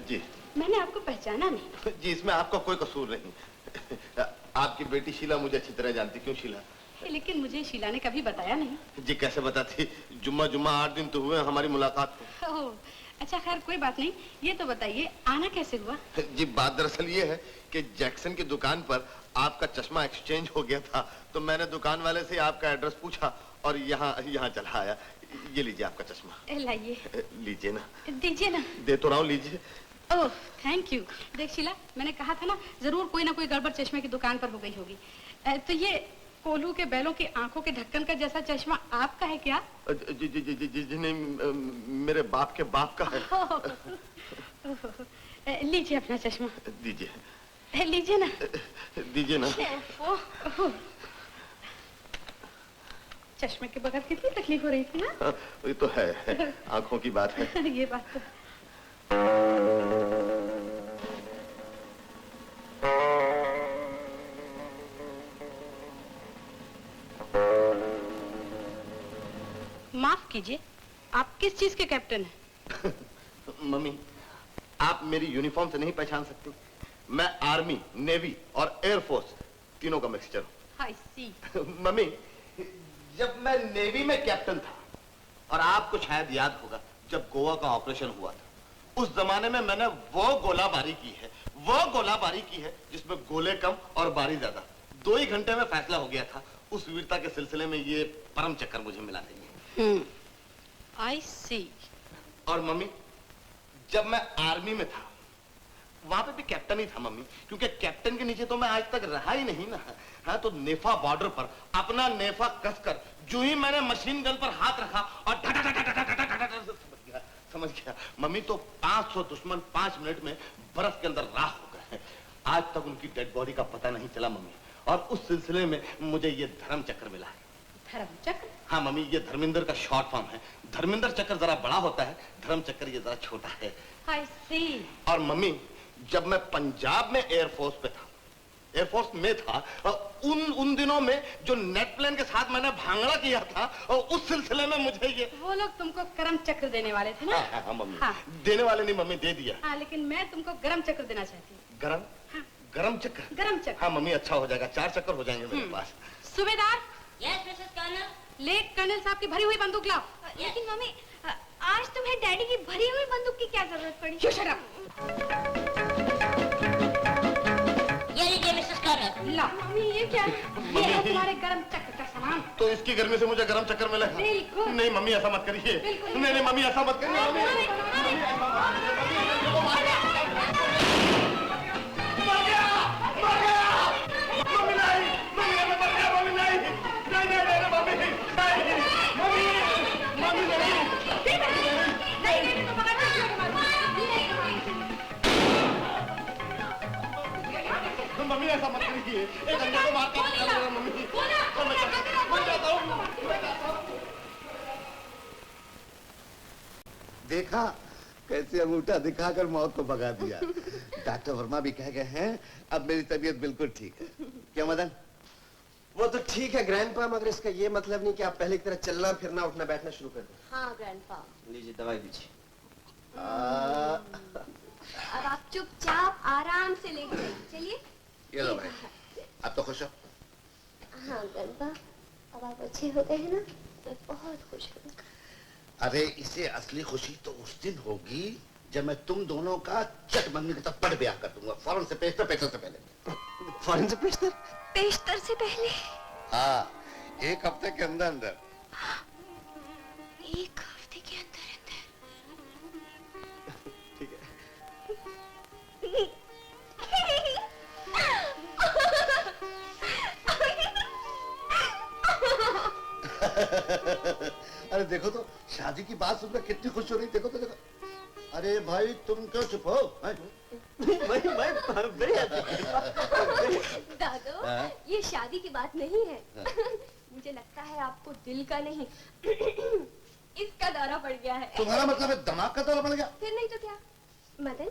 जी मैंने आपको पहचाना नहीं। जी, इसमें आपका कोई कसूर नहीं। आपकी बेटी शीला मुझे अच्छी तरह जानती। क्यों शीला? लेकिन मुझे शीला ने कभी बताया नहीं। जी कैसे बताती, जुम्मा 8 दिन तो हुए हमारी मुलाकात को। ओह, अच्छा खैर कोई बात नहीं। ये तो बताइए आना कैसे हुआ? जी बात दरअसल ये है कि जैक्सन की दुकान पर आपका चश्मा एक्सचेंज हो गया था, तो मैंने दुकान वाले से आपका एड्रेस पूछा और यहाँ चला आया। ये लीजिए आपका चश्मा। लाइए। लीजिए ना। दीजिए ना। दे तो रहा हूँ, लीजिए। ओह थैंक यू। देख शीला, मैंने कहा था ना जरूर कोई ना कोई गड़बड़ चश्मे की दुकान पर हो गई होगी। तो ये कोल्हू के बैलों की आंखों के ढक्कन का जैसा चश्मा आपका है क्या? जी जी जी जी जी नहीं, मेरे बाप के बाप का है। लीजिए अपना चश्मा। दीजिए। लीजिए ना। दीजिए ना। चश्मे के बगैर कितनी तकलीफ हो रही थी ना? ये तो है, आंखों की बात है। ये बात तो। माफ कीजिए, आप किस चीज के कैप्टन हैं? मम्मी, आप मेरी यूनिफॉर्म से नहीं पहचान सकती। मैं आर्मी, नेवी और एयरफोर्स तीनों का मिक्सचर हूँ। I see। मम्मी, जब मैं नेवी में कैप्टन था, और आपको शायद याद होगा जब गोवा का ऑपरेशन हुआ था, उस जमाने में मैंने वो गोलाबारी की है जिसमें गोले कम और बारी ज्यादा। 2 ही घंटे में फैसला हो गया था। उस वीरता के सिलसिले में ये परम चक्कर मुझे मिला नहीं है। I see। और मम्मी, जब मैं आर्मी में था वहां पे भी कैप्टन ही था मम्मी, क्योंकि कैप्टन के नीचे तो मैं आज तक रहा ही नहीं ना। हाँ, तो नेफा बॉर्डर पर अपना नेफा कसकर जो ही मैंने मशीन गन पर हाथ रखा और समझ गया मम्मी, तो 500 दुश्मन 5 मिनट में बर्फ के अंदर राख हो गए। आज तक उनकी डेड बॉडी का पता नहीं चला मम्मी, और उस सिलसिले में मुझे ये धर्म चक्र मिला है। धर्म चक्र? हाँ मम्मी, ये धर्मेंद्र का शॉर्ट फॉर्म है। धर्मेंद्र चक्र जरा बड़ा होता है, धर्म चक्र ये जरा छोटा है। I see। और मम्मी, जब मैं पंजाब में एयरफोर्स में था, उन दिनों में जो नेट प्लेन के साथ मैंने भांगड़ा किया था, और उस सिलसिले में मुझे ये वो लोग तुमको कर्म चक्र देने वाले थे ना? हाँ मम्मी। हाँ। देने वाले नहीं मम्मी, दे दिया। हाँ, लेकिन मैं तुमको गरम चक्र देना चाहती हूँ। गरम? हाँ। गरम चक्र? गरम चक्र। हाँ मम्मी, अच्छा हो जाएगा, 4 चक्कर हो जाएंगे मेरे पास। सूबेदार। Yes Mrs colonel. ले कर्नल साहब की भरी हुई बंदूक लाओ। लेकिन मम्मी, आज तुम्हें डैडी की भरी हुई बंदूक की क्या जरूरत पड़ी? You shut up। ये लीजिए मिसेस कर्नल। ला। मम्मी ये क्या है? ये है तुम्हारे गरम चक्र का सामान। तो इसकी गर्मी से मुझे गरम चक्कर मिला। बिल्कुल। नहीं मम्मी, ऐसा मत करिए। नहीं मम्मी, ऐसा मत करिए। मम्मी ऐसा मत करिए, एक अंडे को मारता हूँ मम्मी। मर जाता हूँ। देखा कैसे अंगूठा दिखाकर मौत को भगा दिया। डॉक्टर वर्मा भी कह गए हैं अब मेरी तबीयत बिल्कुल ठीक है। क्या मदन? वो तो ठीक है ग्रैंडपा, मगर इसका ये मतलब नहीं कि आप पहले की तरह चलना फिरना उठना बैठना शुरू कर दें। हाँ ग्रैंडपा। लीजिए दवाई दीजिए। अब आप चुपचाप आराम से लेके जाइए। चलिए। ये लो भाई, आप तो खुश हो? हाँ ग्रैंडपा, अब आप अच्छे हो गए हैं ना, मैं बहुत खुश हूँ। अरे इसे असली खुशी तो उस दिन होगी जब मैं तुम दोनों का चट मम्मी के साथ पट ब्याह कर दूंगा, फौरन से पेशतर से पहले। फौरन से पेशतर? पेशतर से पहले? हाँ, 1 हफ्ते के अंदर अंदर। 1 हफ्ते के अंदर अंदर? ठीक है। अरे देखो तो, शादी की बात सुनकर कितनी खुश हो रही। देखो तो देखो। अरे भाई तुम क्यों चुप हो? दादो, ये शादी की बात नहीं है। मुझे लगता है आपको दिल का नहीं इसका दौरा पड़ गया है। तुम्हारा मतलब है दिमाग का दौरा पड़ गया? फिर नहीं तो क्या। मदन,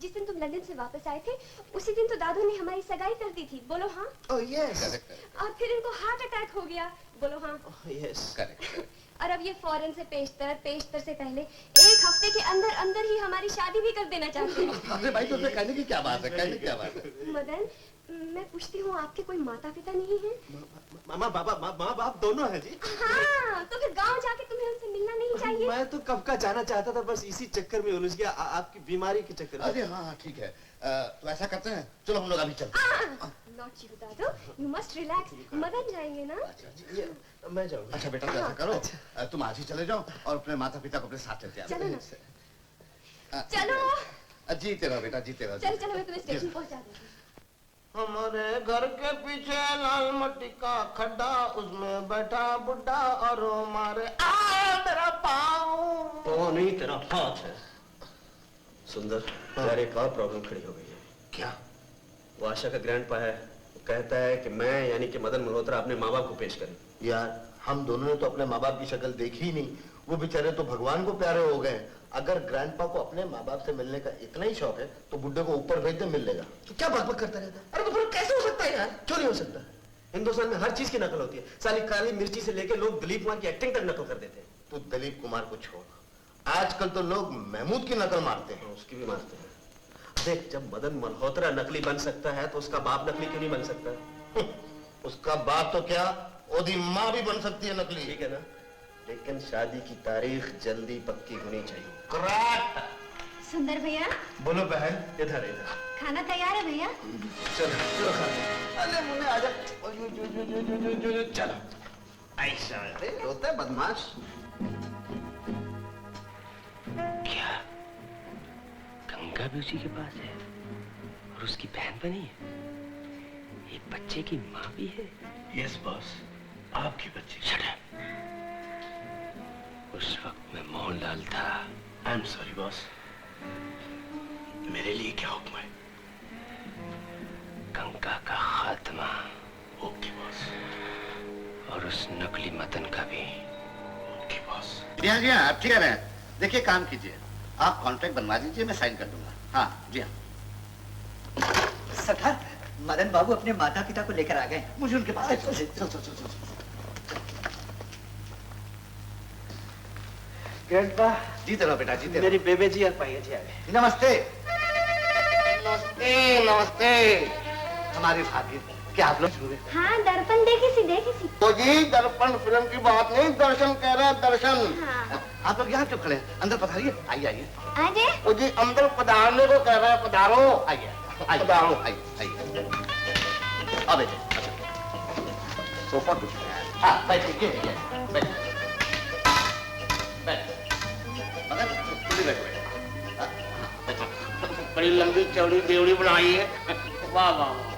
जिस दिन तुम लंदन से वापस आए थे उसी दिन तो दादू ने हमारी सगाई कर दी थी। बोलो हाँ। Oh, yes. और फिर इनको हार्ट अटैक हो गया। बोलो हाँ। Oh, yes. करेक्ट। और अब ये फौरन से पेशतर से पहले 1 हफ्ते के अंदर अंदर ही हमारी शादी भी कर देना चाहते हैं। अरे भाई, तो उसमें कहने की क्या बात है, कहने की क्या बात है? मदन, मैं पूछती हूँ, आपके कोई माता पिता नहीं है? मामा बाबा माँ बाप दोनों हैं जी। हाँ, तो फिर गांव जाके तुम्हें उनसे मिलना नहीं चाहिए? मैं तो कब का जाना चाहता था, बस इसी चक्कर में उलझ गया, आपकी बीमारी के चक्कर में। अरे हाँ, ठीक है। तो ऐसा करते हैं, चलो हम लोग अभी चलते हैं। Not you Dadu, you must relax. Madan जाएंगे ना? मैं जाऊंगा। अच्छा बेटा, ऐसा करो, तुम आज ही चले जाओ और अपने माता पिता को अपने साथ लेते चलो आओ। ना। चलो। जीते रहो बेटा, जीते रहो। चलो चलो, मैं तुम्हें स्टेशन पहुंचा दूंगी। हमारे घर के पीछे लाल मट्टी का खड्डा, उसमें बैठा बुड्ढा और मारे मेरा पाँव। तो नहीं, तेरा हाथ है। सुंदर, यार एक और प्रॉब्लम खड़ी हो गई है। क्या? वो आशा का ग्रैंडपा है, वो कहता है कि मैं यानी कि मदन मल्होत्रा अपने माँ बाप को पेश करें। यार, हम दोनों ने तो अपने माँ बाप की शक्ल देखी ही नहीं, वो बेचारे तो भगवान को प्यारे हो गए। अगर ग्रैंडपा को अपने माँ बाप से मिलने का इतना ही शौक है तो बुड्ढे को ऊपर भेज दे, मिल लेगा। तो क्या बकबक करता रहता है? अरे तो फिर कैसे हो सकता है यार? क्यों नहीं हो सकता? हिंदुस्तान में हर चीज की नकल होती है। साली काली मिर्ची से लेके लोग दिलीप कुमार की एक्टिंग तक नकल कर देते हैं। तो दिलीप कुमार को छोड़, आजकल तो लोग महमूद की नकल मारते हैं। उसकी भी मारते हैं। देख, जब मदन मल्होत्रा नकली बन सकता है तो उसका बाप नकली क्यों नहीं बन सकता? उसका बाप तो क्या, ओदी माँ भी बन सकती है नकली। ठीक है ना, लेकिन शादी की तारीख जल्दी पक्की होनी चाहिए। करेक्ट। सुंदर भैया, बोलो बहन। इधर इधर खाना तैयार है भैया? चलो चलो खा लो। अरे मुन्ने आजा। चलो ऐसा। अरे रोता है बदमाश। क्या गंगा भी उसी के पास है और उसकी बहन बनी है? एक बच्चे की माँ भी है? यस बॉस, आपकी बच्ची। Shut up. उस वक्त मैं मोहनलाल था। आई एम सॉरी बॉस, मेरे लिए क्या हुक्म है? गंगा का खात्मा। Okay boss. और उस नकली मदन का भी। Okay boss. जी हाँ, आप ठीक है। देखिए, काम कीजिए, आप कॉन्ट्रैक्ट बनवा दीजिए, मैं साइन कर दूंगा। हाँ जी हाँ। सरदार, मदन बाबू अपने माता पिता को लेकर आ गए। मुझे उनके पास जीते रहो बेटा, जीते रहो। मेरी बेबे जी और पाइया जी आ गए। नमस्ते। नमस्ते नमस्ते। हमारी भाभी, क्या आप लोग शुरू? हाँ, दर्पण देखी सी। तो जी, दर्पण फिल्म की बात नहीं, दर्शन कह रहे हैं, दर्शन। हाँ। आप लोग यहाँ क्यों खड़े हैं? अंदर पधारिए। आइए आइए। आजे? तो जी, अंदर पधारने को कह रहे हैं, पधारो। आइए आइए, पधारो। आइए। अब सोफा कुछ है। हाँ, बैठिए, बैठिए। मगर खुली बैठो। बड़ी लंबी चौड़ी बेवड़ी बनाई है। वाह वाह।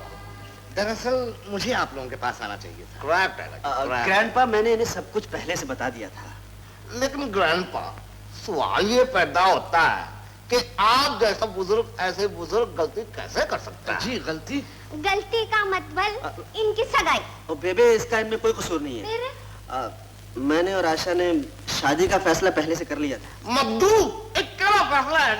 दरअसल मुझे आप लोगों के पास आना चाहिए था। ग्रैंडपा, मैंने इन्हें सब कुछ पहले से बता दिया था। लेकिन ग्रैंडपा, सवाल ये पैदा होता है कि आप जैसा बुजुर्ग ऐसे बुजुर्ग गलती कैसे कर सकता है? जी, गलती का मतलब इनकी सगाई। और बेबे, इसका इनमें कोई कसूर नहीं है। फिर? मैंने और आशा ने शादी का फैसला पहले से कर लिया था। मद्दू, एक क्या फैसला है?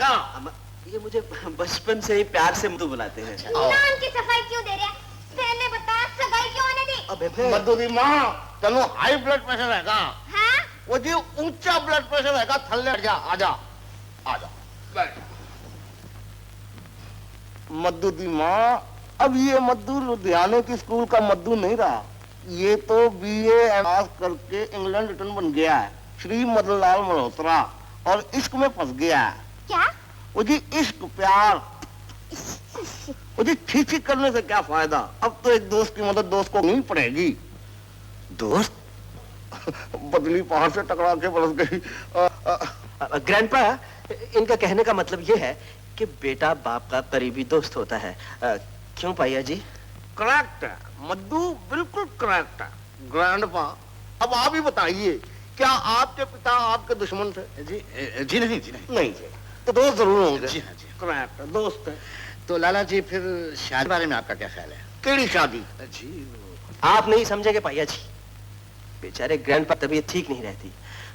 ये मुझे बचपन से ही प्यार से मद्दू बुलाते हैं। नाम की सफाई क्यों दे रहे हैं? पहले बता, सगाई क्यों होने दी? मद्दू दी माँ, तेनू हाई ब्लड प्रेशर है? हाँ? वो जी ऊंचा ब्लड प्रेशर है, थल्ले हट जा। आजा आजा, बैठ। मद्दू दी माँ, अब ये मद्दू लुधियाने की स्कूल का मद्दू नहीं रहा, ये तो BA पास करके इंग्लैंड रिटर्न बन गया है, श्री मदनलाल मल्होत्रा, और इश्क में फंस गया है। क्या? वो जी इश्क, प्यार। वो जी ठीक करने से क्या फायदा, अब तो एक दोस्त की मदद दोस्त को नहीं पड़ेगी। दोस्त? बदली पहाड़ से टकरा के बरस गई। ग्रैंडपा, इनका कहने का मतलब ये है कि बेटा बाप का करीबी दोस्त होता है। क्यों पाइया जी? करेक्ट है मद्दू, बिल्कुल करेक्ट है। ग्रैंडपा, अब आप ही बताइए, क्या आपके पिता आपके दुश्मन थे? जी नहीं। नहीं थे, तो दोस्त जरूर होंगे। जी हाँ, जी। करेक्ट है, दोस्त है। तो लाला जी, फिर शादी बारे में आपका क्या ख्याल है? केड़ी शादी? जी, आप नहीं समझेंगे पाइया जी, बेचारे ग्रैंडपा तबीयत ठीक नहीं रहती,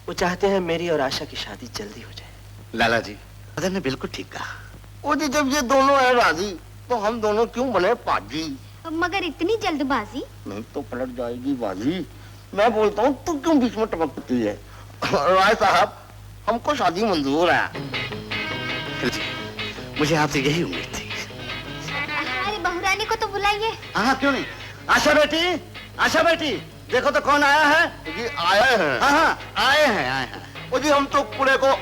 वो चाहते हैं मेरी और आशा की शादी जल्दी हो जाए। लाला जी, मदन ने बिल्कुल ठीक कहा। वो जी, जब ये दोनों है राजी, तो हम दोनों क्यों बने पाजी? मगर इतनी जल्दबाजी? नहीं तो पलट जाएगी बाजी। मैं बोलता हूँ, तू क्यों बीच में टपकती है? राय साहब, हमको शादी मंजूर है। मुझे आपसे यही उम्मीद थी। हमारी बहुरानी को तो बुलाइए। हाँ क्यों नहीं। आशा बेटी, आशा बेटी, देखो तो कौन आया है। जी आए हैं। हाँ आए हैं। वो जी हम तो कुड़े को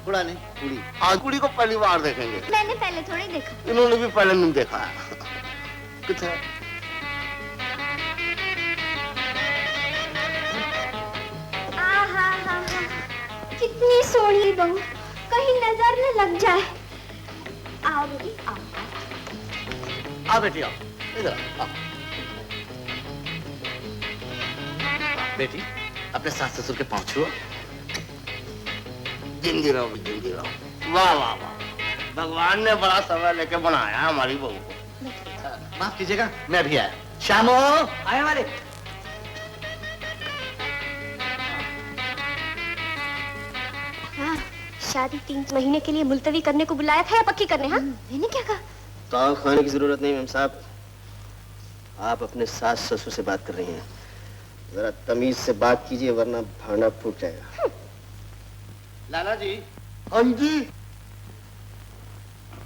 कुड़ा नहीं कुड़ी। आज कुड़ी को पहली बार देखेंगे। मैंने पहले थोड़ी देखा। इन्होंने भी पहले नहीं देखा है। कितना कितनी सोहनी बहू, कहीं नजर न लग जाए। आओ बेटी आओ। आओ बेटी आओ, इधर आओ। बेटी अपने सास ससुर के पांव छुओ। जिंदी रहो, जिंदी रहो। वाह वाह वाह, भगवान ने बड़ा समय लेके बनाया हमारी बहू को। माफ कीजिएगा, मैं भी आया। श्यामो आए वाले। हाँ, शादी 3 महीने के लिए मुलतवी करने को बुलाया था या पक्की करने? हाँ मैंने क्या कहा? ताव खाने की जरूरत नहीं मेम साहब, आप अपने सास ससुर से बात कर रही हैं। जरा तमीज से बात कीजिए वरना भांडा फूट जाएगा। लाला जी। हाँ जी।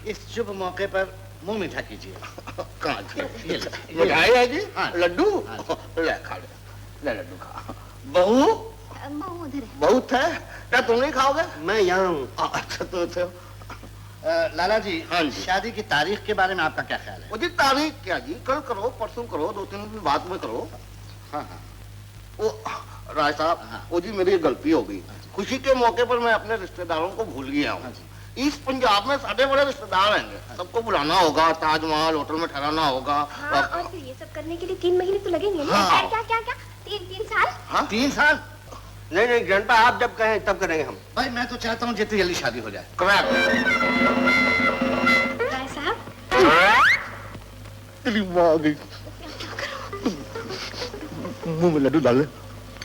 इस शुभ मौके पर मुंह मीठा कीजिए। मिठाई है जी? हाँ। लड्डू? ले खा ले लड्डू खा। बहू उधर है। बहुत है, क्या तुम नहीं खाओगे? मैं यहाँ हूँ। अच्छा तो थे। लाला जी, हाँ जी। शादी की तारीख के बारे में आपका क्या ख्याल है? वो जी तारीख क्या जी, कल करो परसों करो, 2-3 दिन बाद में करो। हाँ। वो राय साहब, हाँ। वो जी मेरी गलती हो गई। खुशी के मौके पर मैं अपने रिश्तेदारों को भूल गया हूँ। इस पंजाब में सारे बड़े रिश्तेदार हैं, सबको बुलाना होगा, ताजमहल होटल में ठहराना होगा। हाँ, और फिर ये सब करने के लिए 3 महीने तो लगेंगे ना? हाँ। क्या 3 साल? हाँ? 3 साल? नहीं ग्रैंडपा, आप जब कहें तब करेंगे हम। भाई मैं तो चाहता हूँ जितनी जल्दी शादी हो जाए। राय साहब, तेरी माँ आ गई। मुंह में लड्डू डाल ले,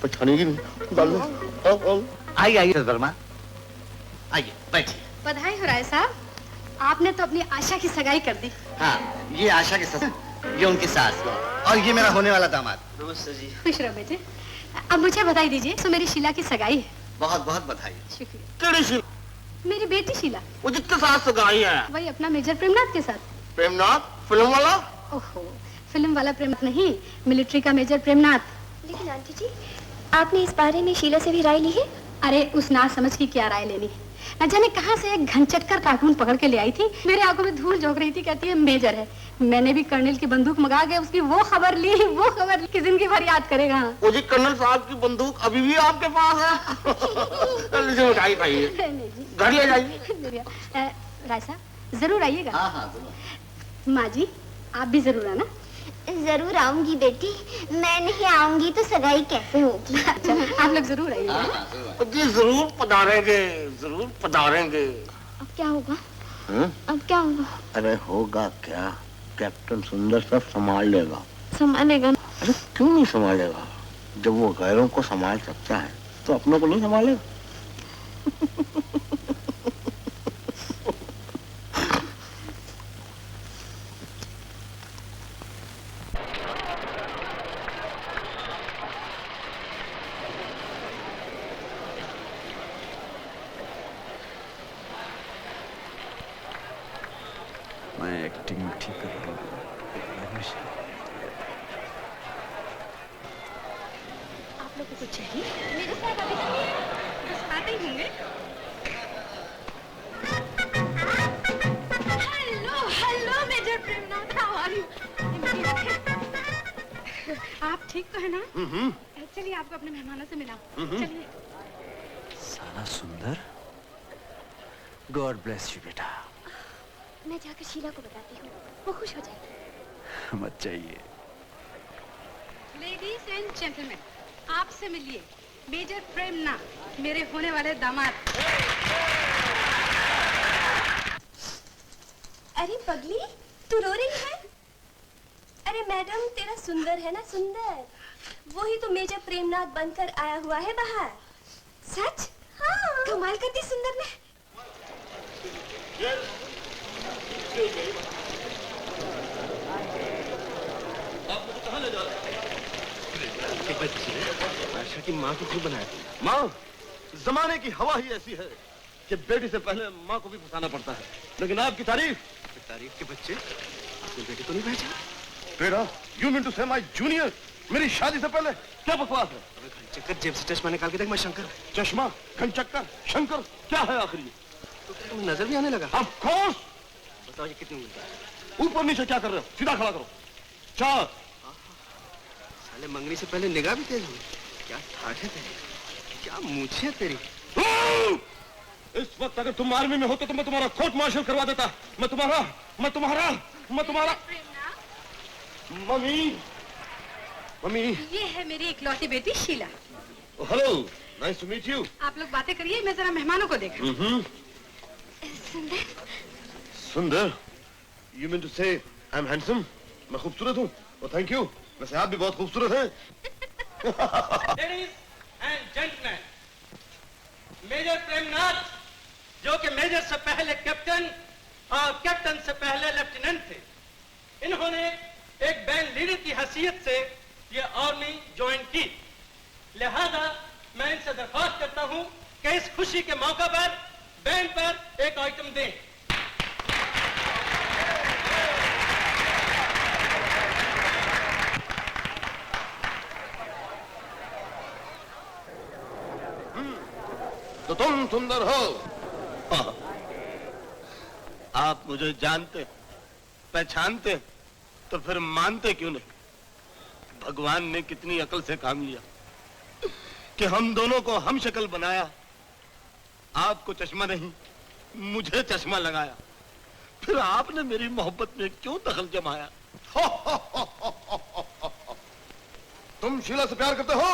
पहचानेगी नहीं। डाल ले। आइए वर्मा, आइए बैठिए। बधाई हो राय साहब, आपने तो अपनी आशा की सगाई कर दी। हाँ, ये आशा की ससुर, ये उनकी सास, और ये मेरा होने वाला दामाद। नमस्ते जी। खुश रहो बेटे। अब मुझे बधाई दीजिए, तो मेरी शीला की सगाई है। बहुत बहुत बधाई। शुक्रिया। तेरी शीला? मेरी बेटी शीला। वो जिसके साथ सगाई है? वही अपना मेजर प्रेमनाथ के साथ। प्रेमनाथ? फिल्म वाला? ओहो, फिल्म वाला प्रेमनाथ नहीं, मिलिट्री का मेजर प्रेमनाथ। लेकिन आंटी जी, आपने इस बारे में शीला से भी राय ली है? अरे उस ना समझ की क्या राय लेनी है, न जाने कहां से एक घनचक्कर कार्टून पकड़ के ले आई थी, मेरे आंखों में धूल झोंक रही थी, कहती है मेजर है। मैंने भी कर्नल की बंदूक मंगा के उसकी वो खबर ली कि जिंदगी भर याद करेगा। वो जी कर्नल साहब की बंदूक अभी भी आपके पास है? लीजिए मिठाई खाइए, घर ले जाइए। राय साहब जरूर आइएगा। हाँ जरूर। माँ जी आप भी जरूर आना। जरूर आऊंगी बेटी, मैं नहीं आऊंगी तो सगाई कैसे होगी? अच्छा आप लोग जरूर आइएगा। जी जरूर पधारेंगे, जरूर पधारेंगे। अब क्या होगा? अब क्या होगा? अरे होगा क्या, कैप्टन सुंदर सब संभाल लेगा। संभालेगा? अरे क्यों नहीं संभालेगा, जब वो गैरों को संभाल सकता है तो अपनों को नहीं संभालेगा। मैं एक्टिंग ठीक कर रहा हूँ। आप लोगों को चाहिए? मेरे साथ अभी बस आते ही होंगे। Hello major Premnath, how are you? आप ठीक तो है ना? चलिए आपको अपने मेहमानों से मिलाऊं। चलिए। सारा सुंदर, गॉड ब्लेस यू बेटा। मैं जाकर शीला को बताती हूँ, वो खुश हो जाएगी। मत जाइए। लेडीज एंड जेंटलमैन, आपसे मिलिए मेजर प्रेमनाथ, मेरे होने वाले दामाद। अरे पगली, तू रो रही है? अरे मैडम, तेरा सुंदर है ना सुंदर, वही तो मेजर प्रेमनाथ बनकर आया हुआ है बाहर। सच? हाँ। कमाल करती सुंदर ने। आप मुझे कहाँ ले जा रहे हैं? आशा की माँ को क्यों बनाया? माँ, जमाने की हवा ही ऐसी है कि बेटी से पहले माँ को भी फंसाना पड़ता है। लेकिन आपकी तारीफ के बच्चे आपने बेटी को नहीं भेजा? बेटा, यू मीन टू से माय जूनियर मेरी शादी से पहले? क्या बकवास है? घनचक्कर जेब से चश्मा निकाल के देख, मैं शंकर। चश्मा, घनचक्कर, शंकर, क्या है आखिर ये? तो क्या तुम्हें नजर भी आने लगा? Of course. बताओ ये कितनी मिलता है? ऊपर नीचे क्या कर रहे हो? सीधा खड़ा करो। 4। साले मंगनी से पहले निगाह भी तेज हुई। क्या ठाठ है तेरी, क्या मूछें तेरी। इस वक्त अगर तुम आर्मी में होते तो मैं तुम्हारा कोर्ट मार्शल करवा देता। मैं तुम्हारा मम्मी। ये है मेरी इकलौती बेटी Sheela. Hello, nice to meet you. आप लोग बातें करिए, मैं जरा मेहमानों को देखूं। सुंदर, यू मीन टू से आई एम हैंडसम? मैं खूबसूरत हूँ? Oh thank you. वैसे आप भी बहुत खूबसूरत हैं। Ladies and gentleman, major Premnath, जो कि मेजर से पहले कैप्टन और कैप्टन से पहले लेफ्टिनेंट थे, इन्होंने एक बैंड लीडर की हैसियत से ये आर्मी ज्वाइन की। लिहाजा मैं इनसे दरख्वास्त करता हूं कि इस खुशी के मौका पर बैंड पर एक आइटम दें। तो तुम सुंदर हो? हाँ। आप मुझे जानते, पहचानते, तो फिर मानते क्यों नहीं? भगवान ने कितनी अकल से काम लिया कि हम दोनों को हम शक्ल बनाया। आपको चश्मा नहीं, मुझे चश्मा लगाया। फिर आपने मेरी मोहब्बत में क्यों दखल जमाया? तुम शीला से प्यार करते हो?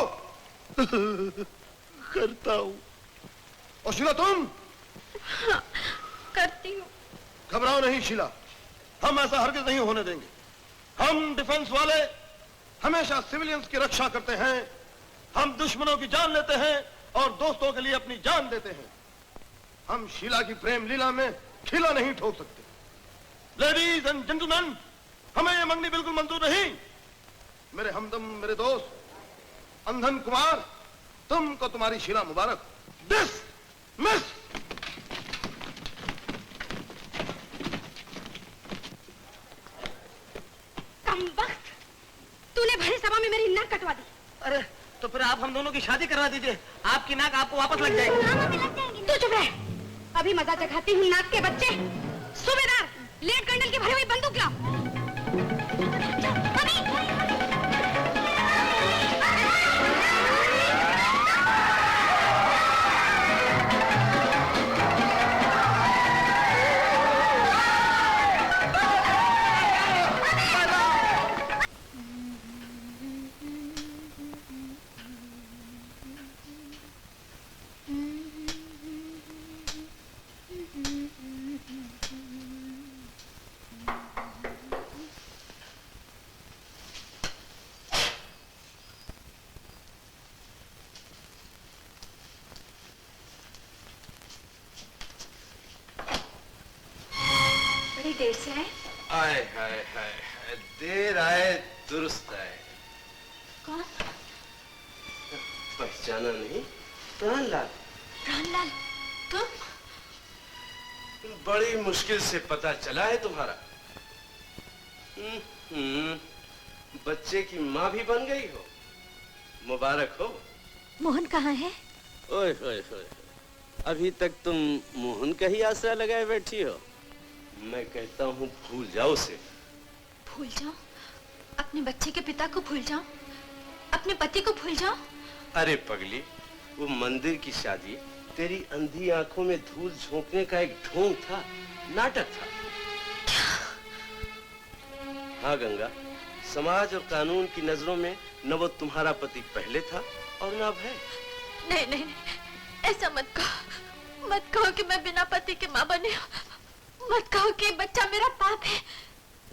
करता हूँ। और शीला तुम? हाँ, करती हूँ। घबराओ नहीं शीला, हम ऐसा हरगिज नहीं होने देंगे। हम डिफेंस वाले हमेशा सिविलियंस की रक्षा करते हैं। हम दुश्मनों की जान लेते हैं और दोस्तों के लिए अपनी जान देते हैं। हम शीला की प्रेम लीला में खिला नहीं ठोक सकते। लेडीज एंड जेंटलमैन, हमें ये मंगनी बिल्कुल मंजूर नहीं। मेरे हमदम, मेरे दोस्त अंधन कुमार, तुमको तुम्हारी शीला मुबारक। Dismiss. कमबख्त, तूने भरी सभा में मेरी नाक कटवा दी। अरे तो फिर आप हम दोनों की शादी करवा दीजिए, आपकी नाक आपको वापस लग जाएगी। तू चुप रह, अभी मजा चखाती हूँ नाक के बच्चे। सूबेदार, लेफ्ट कर्नल की भरी हुई बंदूक लाओ। देर से आए? आए हाय हाय, देर आए दुरुस्त आए। कौन? पहचाना नहीं? प्राणलाल। प्राणलाल, तुम? बड़ी मुश्किल से पता चला है तुम्हारा। बच्चे की माँ भी बन गई हो, मुबारक हो। मोहन कहाँ है? ओए ओए ओए, अभी तक तुम मोहन का ही आसरा लगाए बैठी हो। मैं कहता हूँ भूल जाओ उसे। भूल जाओ? अपने बच्चे के पिता को भूल जाओ? अपने पति को भूल जाओ? अरे पगली, वो मंदिर की शादी तेरी अंधी आंखों में धूल झोंकने का एक ढोंग था, नाटक था। हाँ गंगा, समाज और कानून की नजरों में न वो तुम्हारा पति पहले था और न अब है। नहीं नहीं नहीं, ऐसा मत कहो। मत कहो कि मैं बिना पति के माँ बनी हूँ। मत कहो कि बच्चा मेरा पाप है।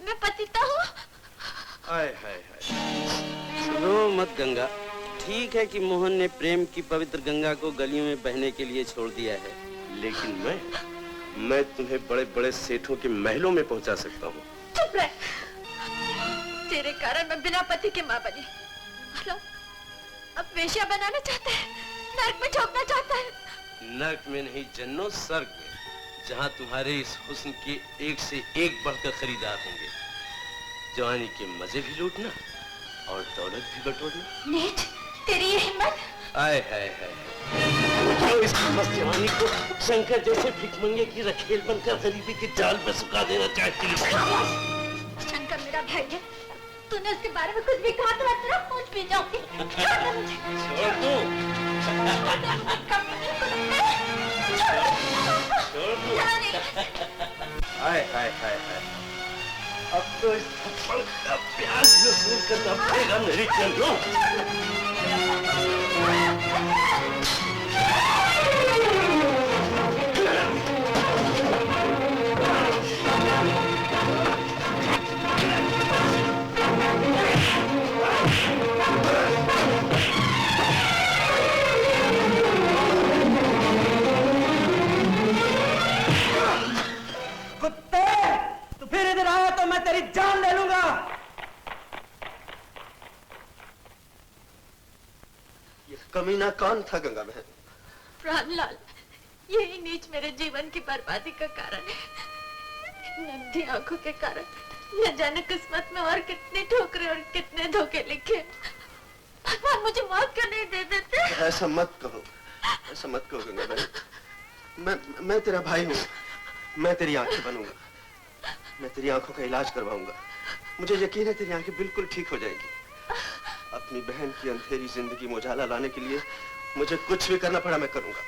मैं पतिता हूँ। हाय हाय हाय, रो मत गंगा। ठीक है कि मोहन ने प्रेम की पवित्र गंगा को गलियों में बहने के लिए छोड़ दिया है, लेकिन मैं तुम्हें बड़े बड़े सेठों के महलों में पहुंचा सकता हूँ। चुप रह। तेरे कारण मैं बिना पति के माँ बनी। अब वेश्या बनाना चाहते हैं। नर्क में झोंकना चाहता है। नर्क में नहीं जन्नो, स्वर्ग में, जहाँ तुम्हारे इस हुस्न के एक से एक बढ़कर खरीदार होंगे। जवानी के मजे भी लूटना और दौलत भी बटोरना। नीच, तेरी ये हिम्मत! आए हाय हाय, जो इस मस्त जवानी को शंकर जैसे भिखमंगे की रखेल बनकर गरीबी के जाल पर सुखा देना चाहती है। शंकर मेरा भाई है, तूने उसके बारे में कुछ भी कहा तो मैं तेरा पूछ भी जाऊंगी। छोड़ दो, छोड़ दो। हाय हाय हाय हाय, अब तो इस थप्पड़ का प्याज वसूल करना पड़ेगा मेरी जन्नों। कुत्ते, तू फिर इधर आया तो मैं तेरी जान ले लूंगा। ये कमीना कौन था गंगा बहन? प्राणलाल, यही नीच मेरे जीवन की बर्बादी का कारण है। नंदी आंखों के कारण न जाने किस्मत में और कितने ठोकरे और कितने धोखे लिखे। भगवान मुझे मौत क्यों नहीं दे देते? ऐसा मत कहो, ऐसा मत कहो गंगा बहन। मैं तेरा भाई हूँ, मैं तेरी आंखें बनूंगा, मैं तेरी आंखों का इलाज करवाऊंगा। मुझे यकीन है तेरी आंखें बिल्कुल ठीक हो जाएंगी। अपनी बहन की अंधेरी जिंदगी में उजाला लाने के लिए मुझे कुछ भी करना पड़ा मैं करूंगा।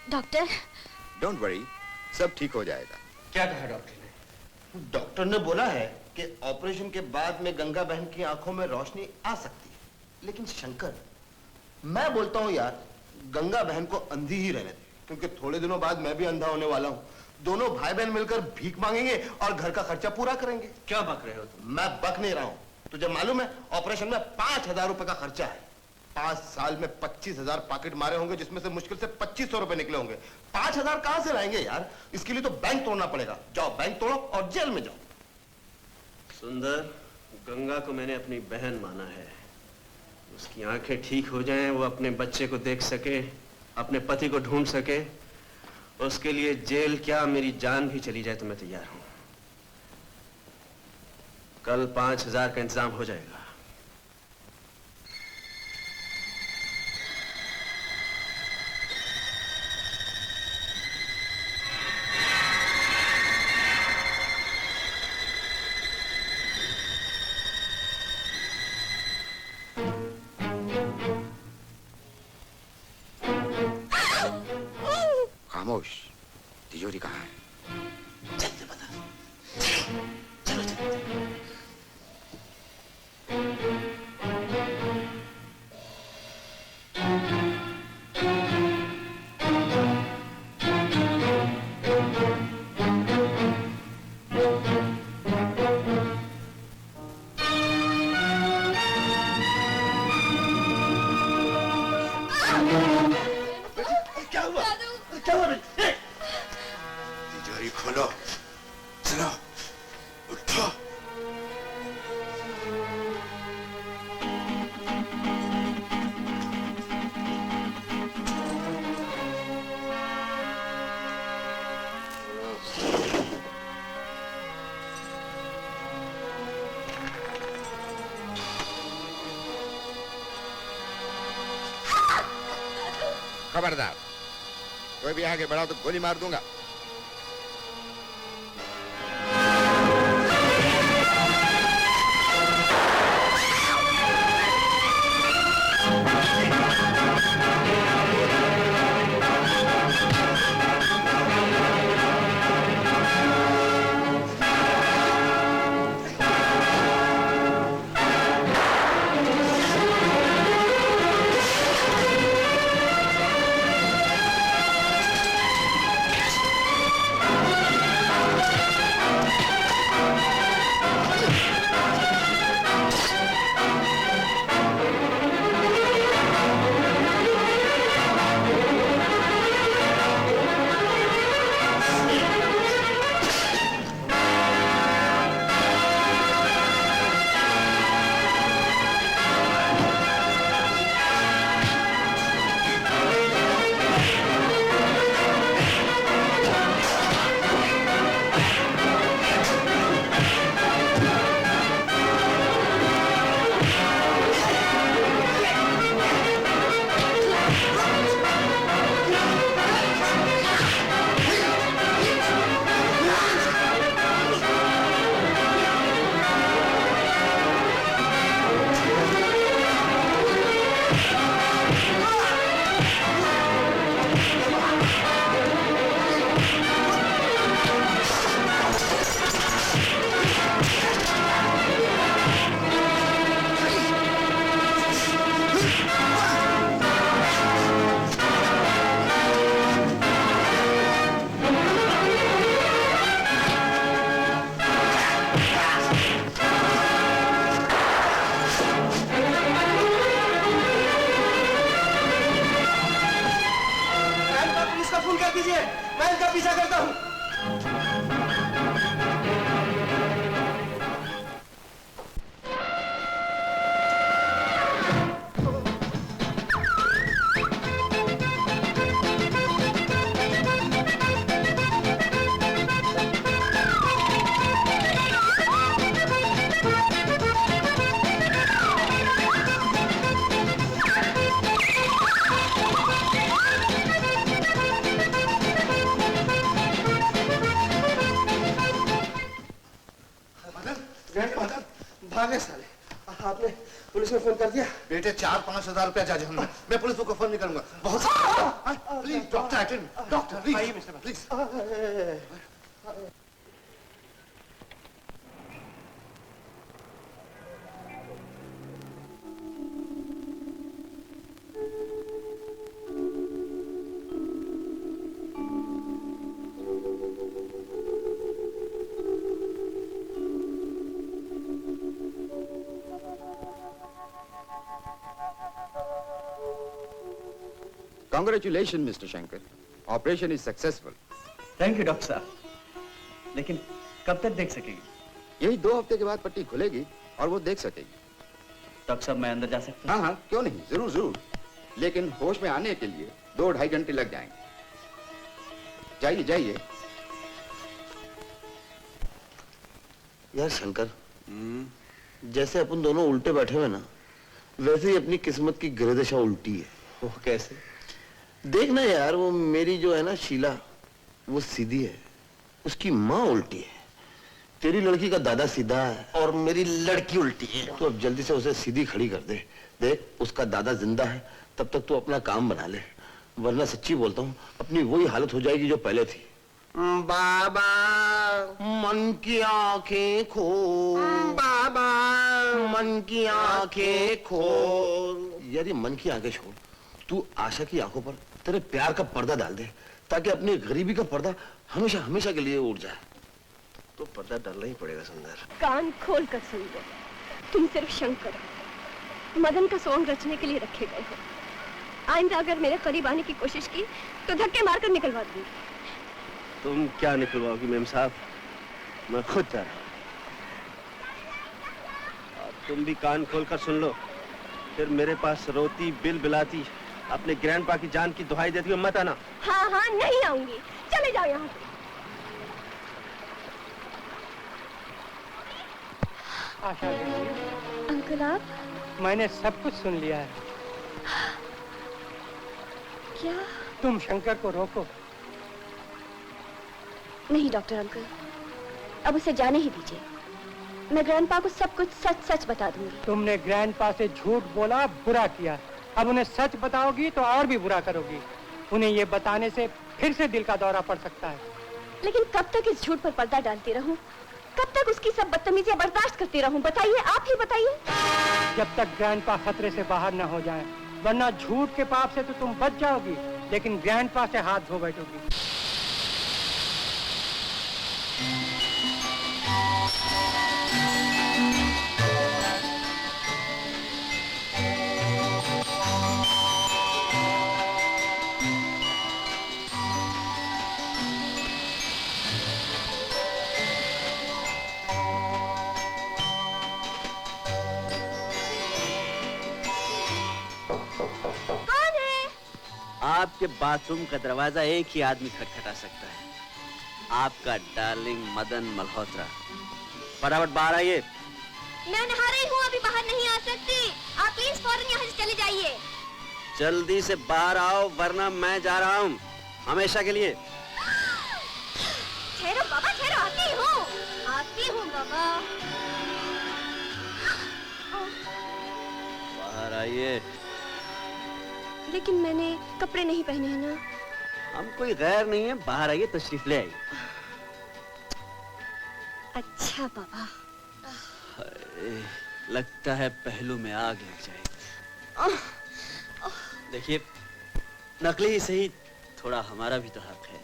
डॉक्टर, डोंट वरी, सब ठीक हो जाएगा। क्या कहा डॉक्टर ने? डॉक्टर ने बोला है कि ऑपरेशन के बाद में गंगा बहन की आंखों में रोशनी आ सकती है, लेकिन शंकर, मैं बोलता हूँ यार, गंगा बहन को अंधी ही रहने दे, क्योंकि थोड़े दिनों बाद मैं भी अंधा होने वाला हूँ। दोनों भाई बहन मिलकर भीख मांगेंगे और घर का खर्चा पूरा करेंगे। क्या बक रहे हो तुम? मैं बक नहीं रहा हूँ, तुझे मालूम है ऑपरेशन में 5,000 रुपए का खर्चा है। 5 साल में 25,000 पॉकेट मारे होंगे, जिसमें से मुश्किल से 2,500 रुपए निकले होंगे। 5,000 कहां से लाएंगे यार? इसके लिए तो बैंक तोड़ना पड़ेगा। जाओ बैंक तोड़ो और जेल में जाओ। सुंदर, गंगा को मैंने अपनी बहन माना है। उसकी आंखें ठीक हो जाएं, वो अपने बच्चे को देख सके, अपने पति को ढूंढ सके, उसके लिए जेल क्या मेरी जान भी चली जाए तो मैं तैयार हूं। कल 5,000 का इंतजाम हो जाएगा। खामोश, तिजोरी कहाँ है? जल्दी बता। चलो चलो। क्या हुआ? क्या हुआ? तिजोरी खोलो, चलो, उठो। खबरदार, कोई भी आगे बढ़ा तो गोली मार दूंगा। कीजिए, मैं इनका पीछा करता हूँ। भागे साले। आपने पुलिस में फोन कर दिया? बेटे 4-5 हजार रुपया चाहिए हमें। मैं पुलिस को फोन नहीं करूंगा। बहुत please doctor attend doctor please. आइए mister please. Congratulations, Mr. Shankar. Operation is successful. Thank you doctor साहब। लेकिन कब तक देख सकेगी? यही 2 हफ्ते के बाद पट्टी खुलेगी और वो देख सकेगी। डॉक्टर साहब मैं अंदर जा सकता हूँ? हाँ, क्यों नहीं, जरूर जरूर। लेकिन होश में आने के लिए 2-2.5 घंटे लग जाएंगे। जाइए जाइए। यार शंकर, जैसे अपन दोनों उल्टे बैठे हुए ना, वैसे ही अपनी किस्मत की गिरदशा उल्टी है। वो कैसे? देखना यार, वो मेरी जो है ना शीला, वो सीधी है, उसकी माँ उल्टी है। तेरी लड़की का दादा सीधा है और मेरी लड़की उल्टी है। तो अब जल्दी से उसे सीधी खड़ी कर दे। देख, उसका दादा जिंदा है, तब तक तू अपना काम बना ले, वरना सच्ची बोलता हूँ अपनी वही हालत हो जाएगी जो पहले थी। बाबा मन की आंखें खोल, बाबा मन की आंखें खोल। यदि मन की आंखें छोड़, तू आशा की आंखों पर तेरे प्यार का पर्दा डाल दे, ताकि अपनी गरीबी का पर्दा हमेशा हमेशा के लिए उड़ जाए। तो पर्दा डालना ही पड़ेगा सुंदर। कान खोल कर सुन लो, तुम सिर्फ शंकर मदन का सॉन्ग रचने के लिए रखे गए हो। आइंदा अगर मेरे करीब आने की कोशिश की तो धक्के मारकर निकलवा दूंगी। तुम क्या निकलवाओगी मेम साहब, मैं खुद जा रहा हूँ। तुम भी कान खोलकर सुन लो, फिर मेरे पास रोती बिल बिलाती अपने ग्रैंडपा की जान की दुहाई देती हुई मत आना। हाँ हाँ नहीं आऊंगी, चले जाओ यहाँ से। आशा देवी, अंकल आप? मैंने सब कुछ सुन लिया है। क्या? तुम शंकर को रोको। नहीं डॉक्टर अंकल, अब उसे जाने ही दीजिए। मैं ग्रैंडपा को सब कुछ सच सच बता दूंगी। तुमने ग्रैंडपा से झूठ बोला, बुरा किया। अब उन्हें सच बताओगी तो और भी बुरा करोगी। उन्हें ये बताने से फिर से दिल का दौरा पड़ सकता है। लेकिन कब तक इस झूठ पर पर्दा डालती रहूं? कब तक उसकी सब बदतमीजियां बर्दाश्त करती रहूं? बताइए, आप ही बताइए। जब तक ग्रैंडपा खतरे से बाहर न हो जाए, वरना झूठ के पाप से तो तुम बच जाओगी, लेकिन ग्रैंडपा से हाथ धो बैठोगी। आपके बाथरूम का दरवाजा एक ही आदमी खटखटा सकता है, आपका डार्लिंग मदन मल्होत्रा। फटाफट बाहर आइए। मैं नहा रही हूँ, अभी बाहर नहीं आ सकती। आप प्लीज फौरन यहाँ से चले जाइए। जल्दी से बाहर आओ, वरना मैं जा रहा हूँ हमेशा के लिए। ठहरो बाबा, ठहरो, आती हूँ बाबा। बाहर आइए। लेकिन मैंने कपड़े नहीं पहने हैं ना। हम कोई गैर नहीं है, बाहर आइए, तशरीफ ले आइए। अच्छा बाबा। लगता है पहलू में आग लग जाएगी। देखिए, नकली ही सही, थोड़ा हमारा भी तो हक है।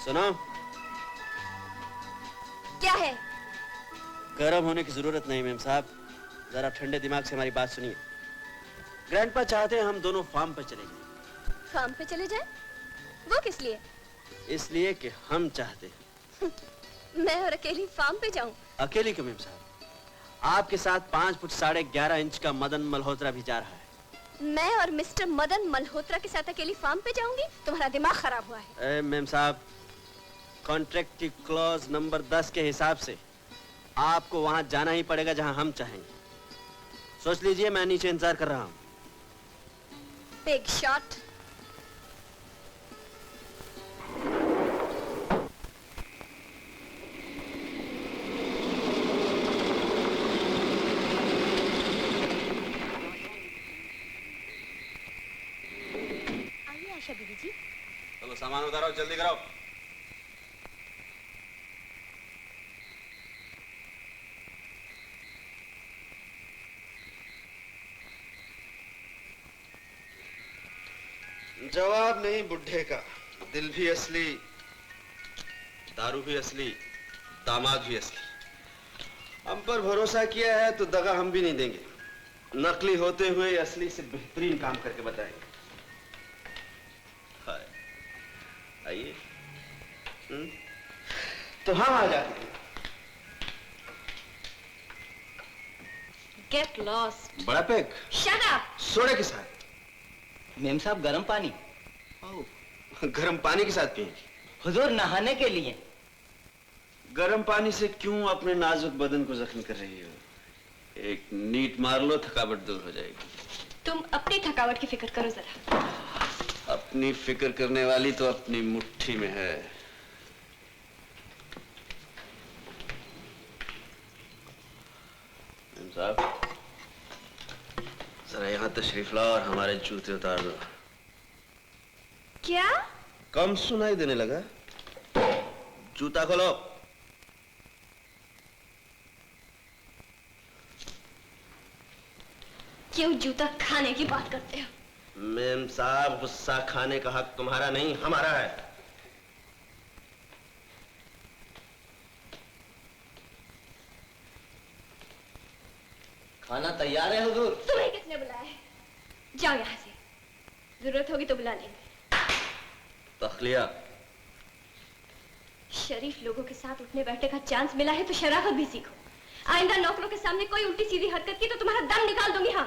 सुनो, क्या है? गर्म होने की जरूरत नहीं मेम साहब, जरा ठंडे दिमाग से हमारी बात सुनिए। ग्रैंडपा चाहते हैं हम दोनों फार्म पर चले जाएं। फार्म पे चले जाए? वो किस लिए? इसलिए कि हम चाहते हैं। मैं और अकेली फार्म पे जाऊं? अकेली क्यों मेम साहब? आपके साथ 5 फुट 11.5 इंच का मदन मल्होत्रा भी जा रहा है। मैं और मिस्टर मदन मल्होत्रा के साथ अकेली फार्म पे जाऊंगी? तुम्हारा दिमाग खराब हुआ है। मेम साहब, कॉन्ट्रैक्ट की क्लॉज नंबर 10 के हिसाब से आपको वहां जाना ही पड़ेगा जहां हम चाहेंगे। सोच लीजिए, मैं नीचे इंतजार कर रहा हूं। Big shot. आइए आशा दीदी जी। चलो सामान उतारो, जल्दी करो। जवाब नहीं बुढ़े का, दिल भी असली, दारू भी असली, दामाद भी असली। हम पर भरोसा किया है तो दगा हम भी नहीं देंगे। नकली होते हुए असली से बेहतरीन काम करके बताएंगे। हाय, आइए। तो हम आ जाते हैं। Get lost. बड़ा पैक। Shut up. सोडे के साथ। मेम साहब गरम पानी। गरम पानी के साथ पिएंगे? हुजूर नहाने के लिए। गरम पानी से क्यों अपने नाजुक बदन को जख्मी कर रही हो? एक नीट मार लो, थकावट दूर हो जाएगी। तुम अपनी थकावट की फिक्र करो जरा। अपनी फिक्र करने वाली तो अपनी मुट्ठी में है। साहब, जरा यहाँ तशरीफ लाओ और हमारे जूते उतार दो। क्या? कम सुनाई देने लगा? जूता खोलो। क्यों जूता खाने की बात करते हो? मेम साहब, गुस्सा खाने का हक तुम्हारा नहीं, हमारा है। खाना तैयार है हुजूर। तुम्हें किसने बुलाया है? जाओ यहाँ से, जरूरत होगी तो बुला लेंगे। तखलिया। शरीफ लोगों के साथ उठने बैठने का चांस मिला है तो शराफत भी सीखो। आइंदा नौकरों के सामने कोई उल्टी सीधी हरकत की तो तुम्हारा दम निकाल दूंगी। हाँ,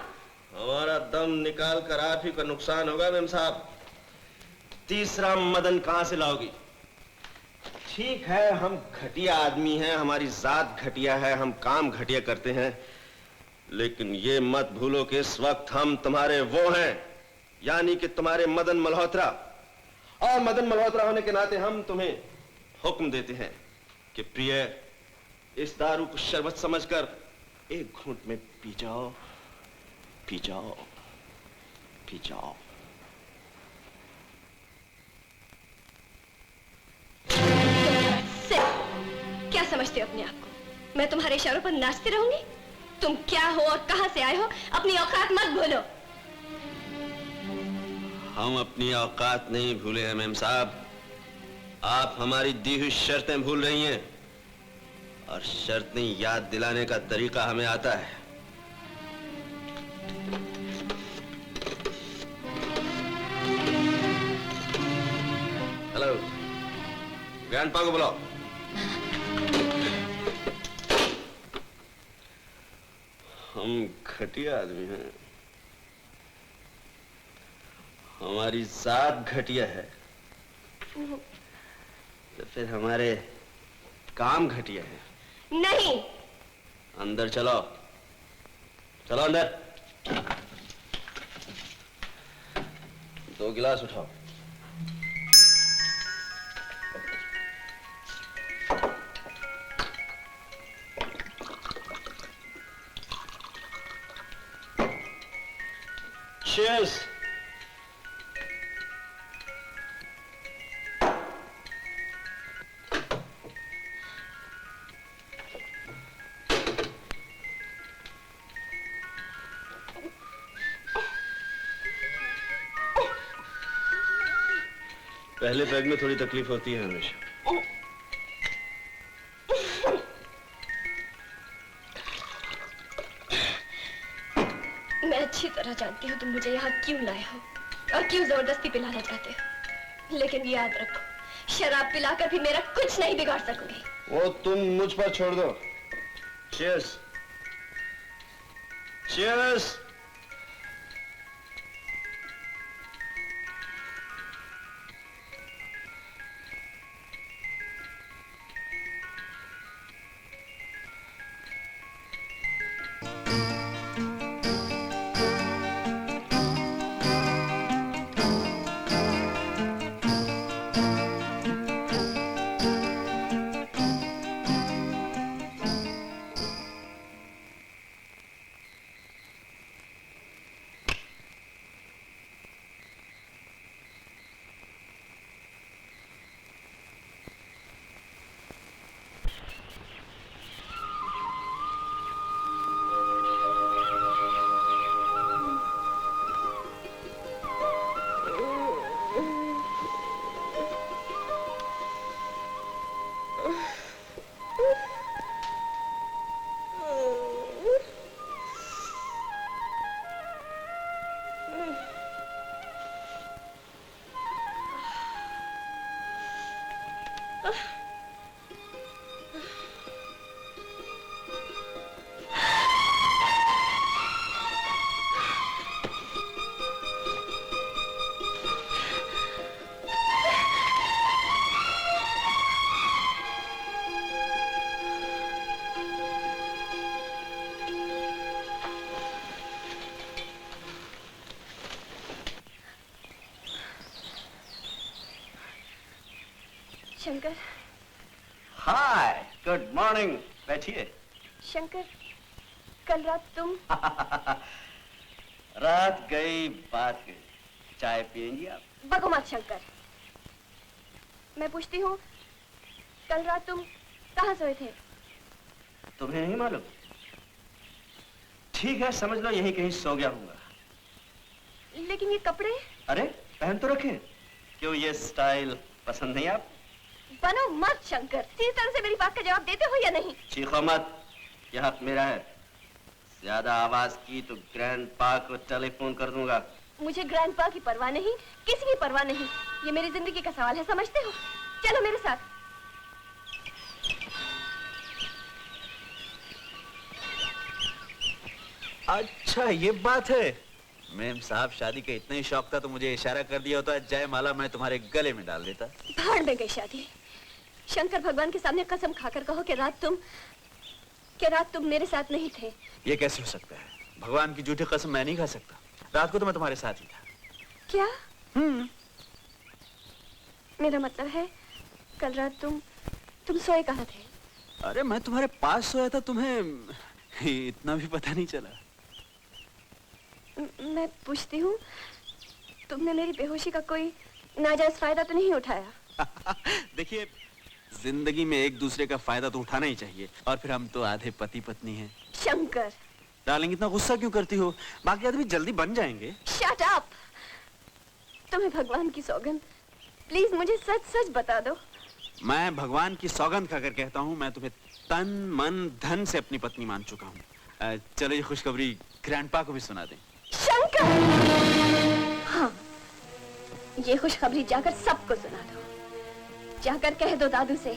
हमारा दम निकाल कर आप ही का नुकसान होगा मेम साहब। तीसरा मदन कहां से लाओगी? ठीक है, हम घटिया आदमी हैं, हमारी जात घटिया है, हम काम घटिया करते हैं, लेकिन ये मत भूलो कि इस वक्त हम तुम्हारे वो हैं, यानी कि तुम्हारे मदन मल्होत्रा। और मदन मल्होत्रा होने के नाते हम तुम्हें हुक्म देते हैं कि प्रिय, इस दारू को शरबत समझकर एक घूंट में पी जाओ, पी जाओ, पी जाओ। क्या समझते हो अपने आप को? मैं तुम्हारे इशारों पर नाचती रहूंगी? तुम क्या हो और कहां से आए हो, अपनी औकात मत भूलो। हम अपनी औकात नहीं भूले हैं मेम साहब, आप हमारी दी हुई शर्तें भूल रही हैं, और शर्तें याद दिलाने का तरीका हमें आता है। हेलो, ग्रैंडपा को बुलाओ। हम घटिया आदमी हैं, हमारी जात घटिया है, तो फिर हमारे काम घटिया है। नहीं। अंदर चलो, चलो अंदर। 2 गिलास उठाओ। Cheers. पहले पैग में थोड़ी तकलीफ होती है हमेशा। मैं अच्छी तरह जानती हो तुम मुझे यहाँ क्यों लाए हो और क्यों जबरदस्ती पिलाना चाहते हो, लेकिन याद रखो शराब पिलाकर भी मेरा कुछ नहीं बिगाड़ सकोगे। वो तुम मुझ पर छोड़ दो। चीयर्स। चीयर्स। शंकर। हाय, गुड मॉर्निंग। बैठिए। शंकर, कल रात तुम रात गई बात गई। चाय पियेंगी आप? बको मत शंकर। मैं पूछती हूँ, कल रात तुम कहाँ सोए थे? तुम्हें नहीं मालूम? ठीक है, समझ लो यहीं कहीं सो गया हूँगा। लेकिन ये कपड़े? अरे पहन तो रखे। क्यों ये स्टाइल पसंद नहीं आप? बनो मत शंकर। सीधी तरह से मेरी बात का जवाब देते हो या नहीं? चीखो मत, यह हक मेरा है। ज्यादा आवाज की तो ग्रैंड पा को टेलीफोन कर दूंगा। मुझे ग्रैंड पा की परवाह नहीं, किसी की परवाह नहीं। ये मेरी जिंदगी का सवाल है, समझते हो? चलो मेरे साथ। अच्छा ये बात है। मैम साहब शादी का इतना ही शौक था तो मुझे इशारा कर दिया होता, जयमाला मैं तुम्हारे गले में डाल देता। भाड़ में गई शादी। शंकर, भगवान के सामने कसम खाकर कहो कि रात तुम मेरे साथ नहीं थे। ये कैसे हो सकता है? भगवान की झूठी कसम मैं नहीं खा सकता। रात को तो मैं तुम्हारे साथ ही था। क्या? मेरा मतलब है कल रात तुम सोए कहाँ थे? अरे मैं तुम्हारे पास सोया था, तुम्हें इतना भी पता नहीं चला। मैं पूछती हूँ, तुमने मेरी बेहोशी का कोई नाजायज फायदा तो नहीं उठाया? देखिए, जिंदगी में एक दूसरे का फायदा तो उठाना ही चाहिए, और फिर हम तो आधे पति पत्नी हैं। शंकर। डार्लिंग इतना गुस्सा क्यों करती हो? बाकी आदमी जल्दी बन जाएंगे। Shut up. तुम्हें भगवान की सौगंध, प्लीज मुझे सच सच बता दो। मैं भगवान की सौगंध खाकर कहता हूँ, मैं तुम्हें तन मन धन से अपनी पत्नी मान चुका हूँ। चलो ये खुशखबरी ग्रैंडपा को भी सुना दें। शंकर! हाँ, ये खुशखबरी जाकर सबको सुना दो। जाकर कह दो दादू से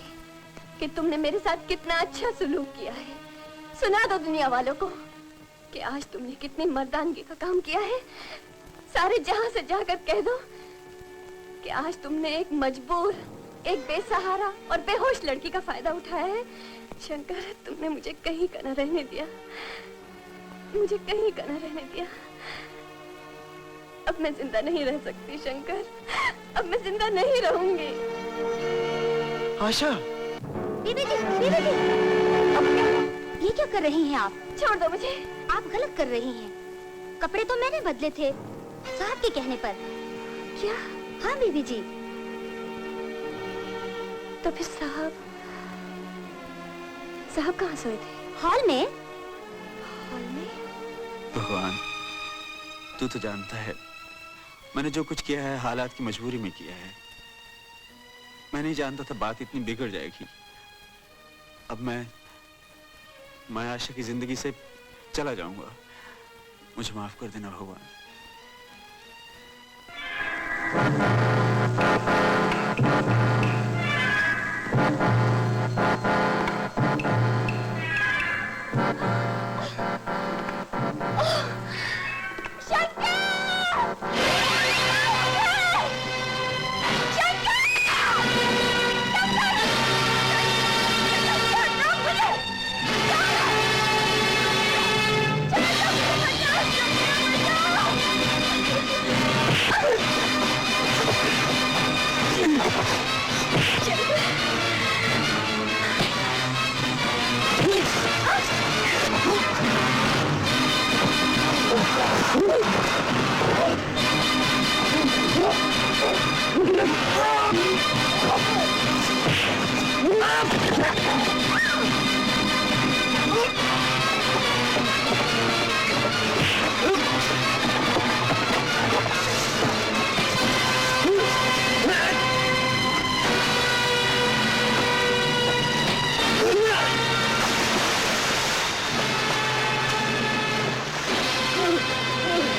कि तुमने मेरे साथ कितना अच्छा सुलूक किया है। सुना दो दुनिया वालों को कि आज तुमने कितनी मर्दानगी का काम किया है। सारे जहां से जाकर कह दो कि आज तुमने एक मजबूर, एक बेसहारा और बेहोश लड़की का फायदा उठाया है। शंकर, तुमने मुझे कहीं का न रहने दिया, मुझे कहीं का न रहने दिया। अब मैं जिंदा नहीं रह सकती शंकर, अब मैं जिंदा नहीं रहूंगी। आशा। बीबी जी, बीबी जी। अब ये क्या कर रही हैं आप? छोड़ दो मुझे। आप गलत कर रही हैं। कपड़े तो मैंने बदले थे, साहब के कहने पर। क्या? हाँ बीबी जी। तो फिर साहब कहाँ सोए थे? हॉल में। हॉल में? भगवान, तू तो जानता है मैंने जो कुछ किया है हालात की मजबूरी में किया है। मैं नहीं जानता था बात इतनी बिगड़ जाएगी। अब मैं आशा की जिंदगी से चला जाऊंगा। मुझे माफ कर देना भगवान।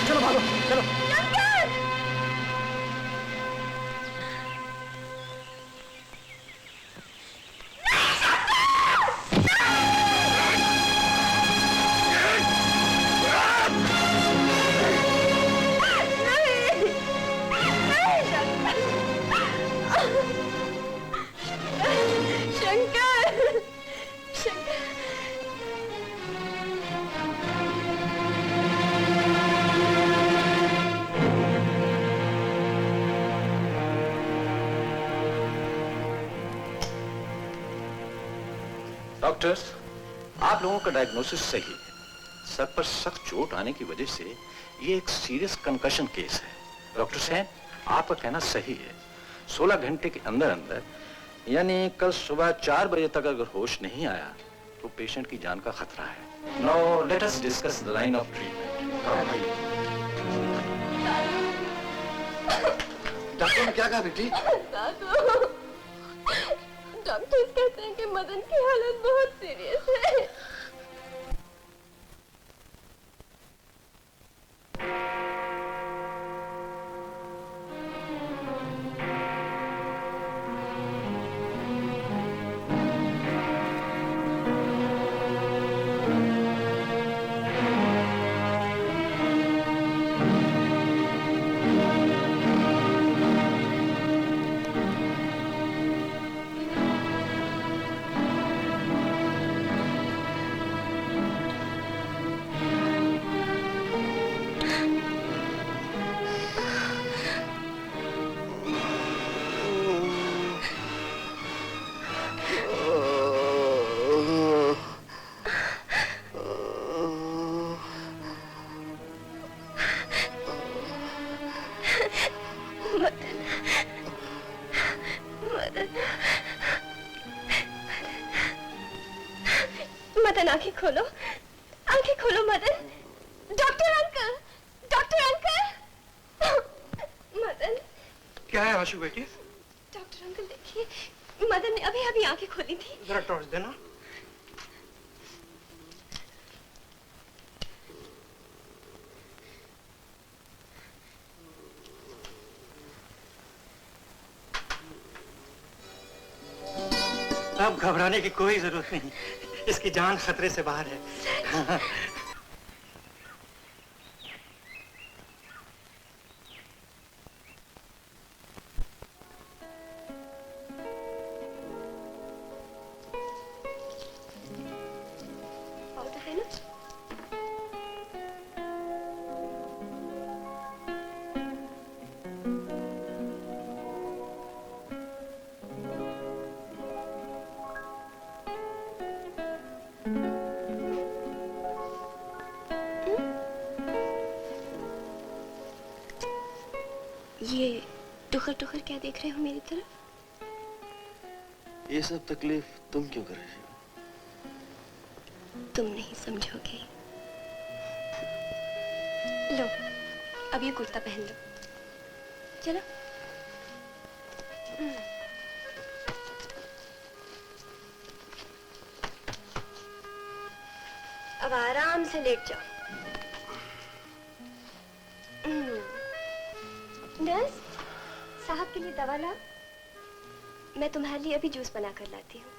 चलो भागो, चलो। शंकर, शंकर। डॉक्टर्स, आप लोगों का डायग्नोसिस सही है। सर पर सख्त चोट आने की वजह से ये एक सीरियस कंकशन केस है। डॉक्टर सैन, आपका कहना सही है। 16 घंटे के अंदर अंदर यानी कल सुबह 4 बजे तक अगर होश नहीं आया तो पेशेंट की जान का खतरा है। Now let us discuss the line of treatment. Doctor ने क्या कहा बेटी? डॉक्टर्स कहते हैं कि मदन की हालत बहुत सीरियस है। मदन, आंखें खोलो, आंखें खोलो Madan. Doctor uncle, doctor uncle. Madan. क्या है आशु बेटी? डॉक्टर अंकल देखिए, मदन ने अभी अभी आंखें खोली थी। जरा टॉर्च देना। अब घबराने की कोई जरूरत नहीं, इसकी जान खतरे से बाहर है। पाउडर है ना? ये टुकर टुकर क्या देख रहे हो मेरी तरफ? ये सब तकलीफ तुम क्यों कर रही हो? तुम नहीं समझोगे। लो, अब ये कुर्ता पहन लो। चलो। अब आराम से लेट जाओ। नर्स, साहब के लिए दवा ला। मैं तुम्हारे लिए अभी जूस बना कर लाती हूँ।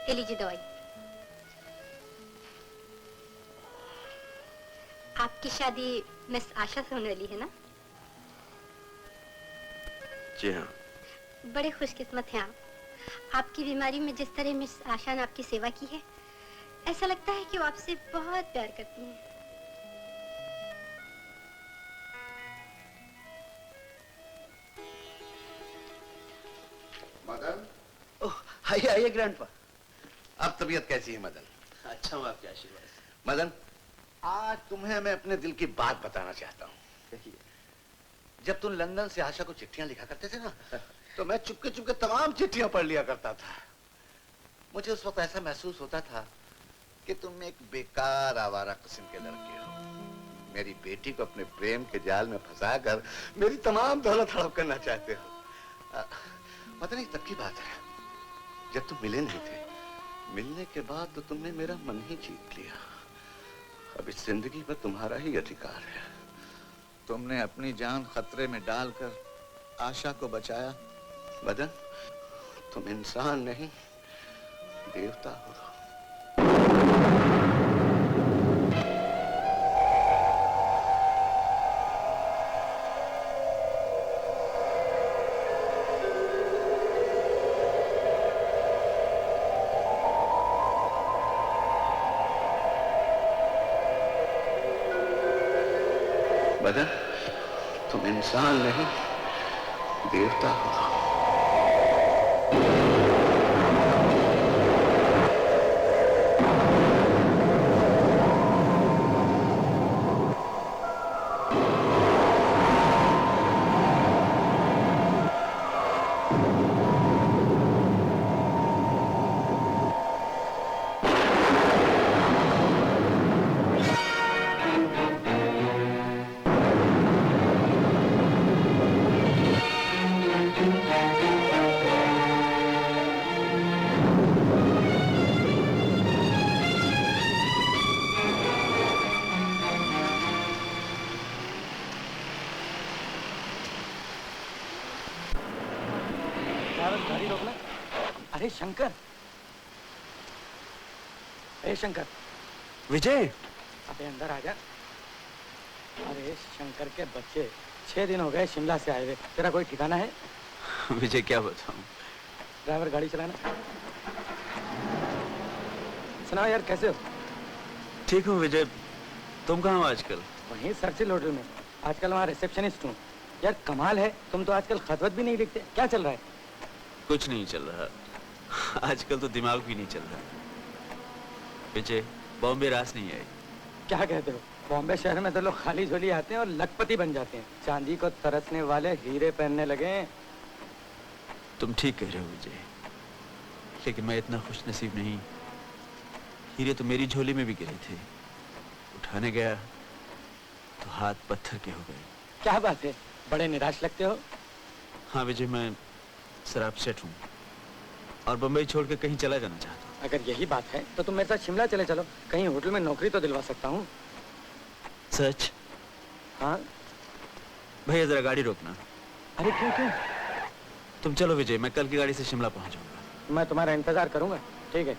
ये लीजिए दवाई। आपकी शादी मिस आशा से होने वाली है ना? जी हाँ। बड़े खुशकिस्मत हैं आप। आपकी बीमारी में जिस तरह मिस आशा ने आपकी सेवा की है, ऐसा लगता है कि वो आपसे बहुत प्यार करती हैं। मदन, ओह, आइए आइए ग्रैंडपा। अब तबीयत कैसी है मदन? अच्छा हूँ आपके आशीर्वाद से। मदन, आज तुम्हें मैं अपने दिल की बात बताना चाहता हूँ। जब तुम लंदन से आशा को चिट्ठियां लिखा करते थे ना, तो मैं चुपके चुपके तमाम चिट्ठियां पढ़ लिया करता था। मुझे उस वक्त ऐसा महसूस होता था कि तुम एक बेकार आवारा किस्म के लड़के हो। मेरी बेटी को अपने प्रेम के जाल में फंसाकर मेरी तमाम दौलत हड़प करना चाहते हो। पता नहीं तब की बात है, जब तुम मिले नहीं थे। मिलने के बाद तो तुमने मेरा मन ही जीत लिया। अब इस जिंदगी पर तुम्हारा ही अधिकार है। तुमने अपनी जान खतरे में डालकर आशा को बचाया। मदन, तुम इंसान नहीं, देवता हो। मदन, तुम इंसान नहीं, देवता हो। गाड़ी रोकना। अरे शंकर, अरे शंकर। विजय, अबे अंदर आ जा। अरे शंकर के बच्चे, 6 दिन हो गए शिमला से आए हुए, तेरा कोई ठिकाना है? विजय क्या बताऊं। ड्राइवर गाड़ी चलाना। सुनाओ यार, कैसे हो? ठीक हूँ विजय, तुम कहाँ हो आजकल? वहीं सर्चिल होटल में, आजकल वहाँ रिसेप्शनिस्ट हूँ। यार कमाल है, तुम तो आजकल खतवत भी नहीं लिखते, क्या चल रहा है? कुछ नहीं चल रहा, आजकल तो दिमाग भी नहीं चल रहा। विजय, बॉम्बे रास नहीं आई। क्या कहते हो? बॉम्बे शहर में तो लोग खाली झोली आते हैं और लखपति बन जाते हैं। चांदी को तरसने वाले हीरे पहनने लगे हैं। तुम ठीक कह रहे हो विजय, लेकिन मैं इतना खुश नसीब नहीं। हीरे तो मेरी झोली में भी गिरे थे, उठाने गया तो हाथ पत्थर के हो गए। क्या बात है, बड़े निराश लगते हो। हाँ विजय, मैं शराब सेट हूँ और बम्बई छोड़ के कहीं चला जाना चाहता हूँ। अगर यही बात है तो तुम मेरे साथ शिमला चले चलो, कहीं होटल में नौकरी तो दिलवा सकता हूँ। सच? हाँ। भैया जरा गाड़ी रोकना। अरे क्यों क्यों? तुम चलो विजय, मैं कल की गाड़ी से शिमला पहुँच जाऊंगा। मैं तुम्हारा इंतजार करूंगा। ठीक है।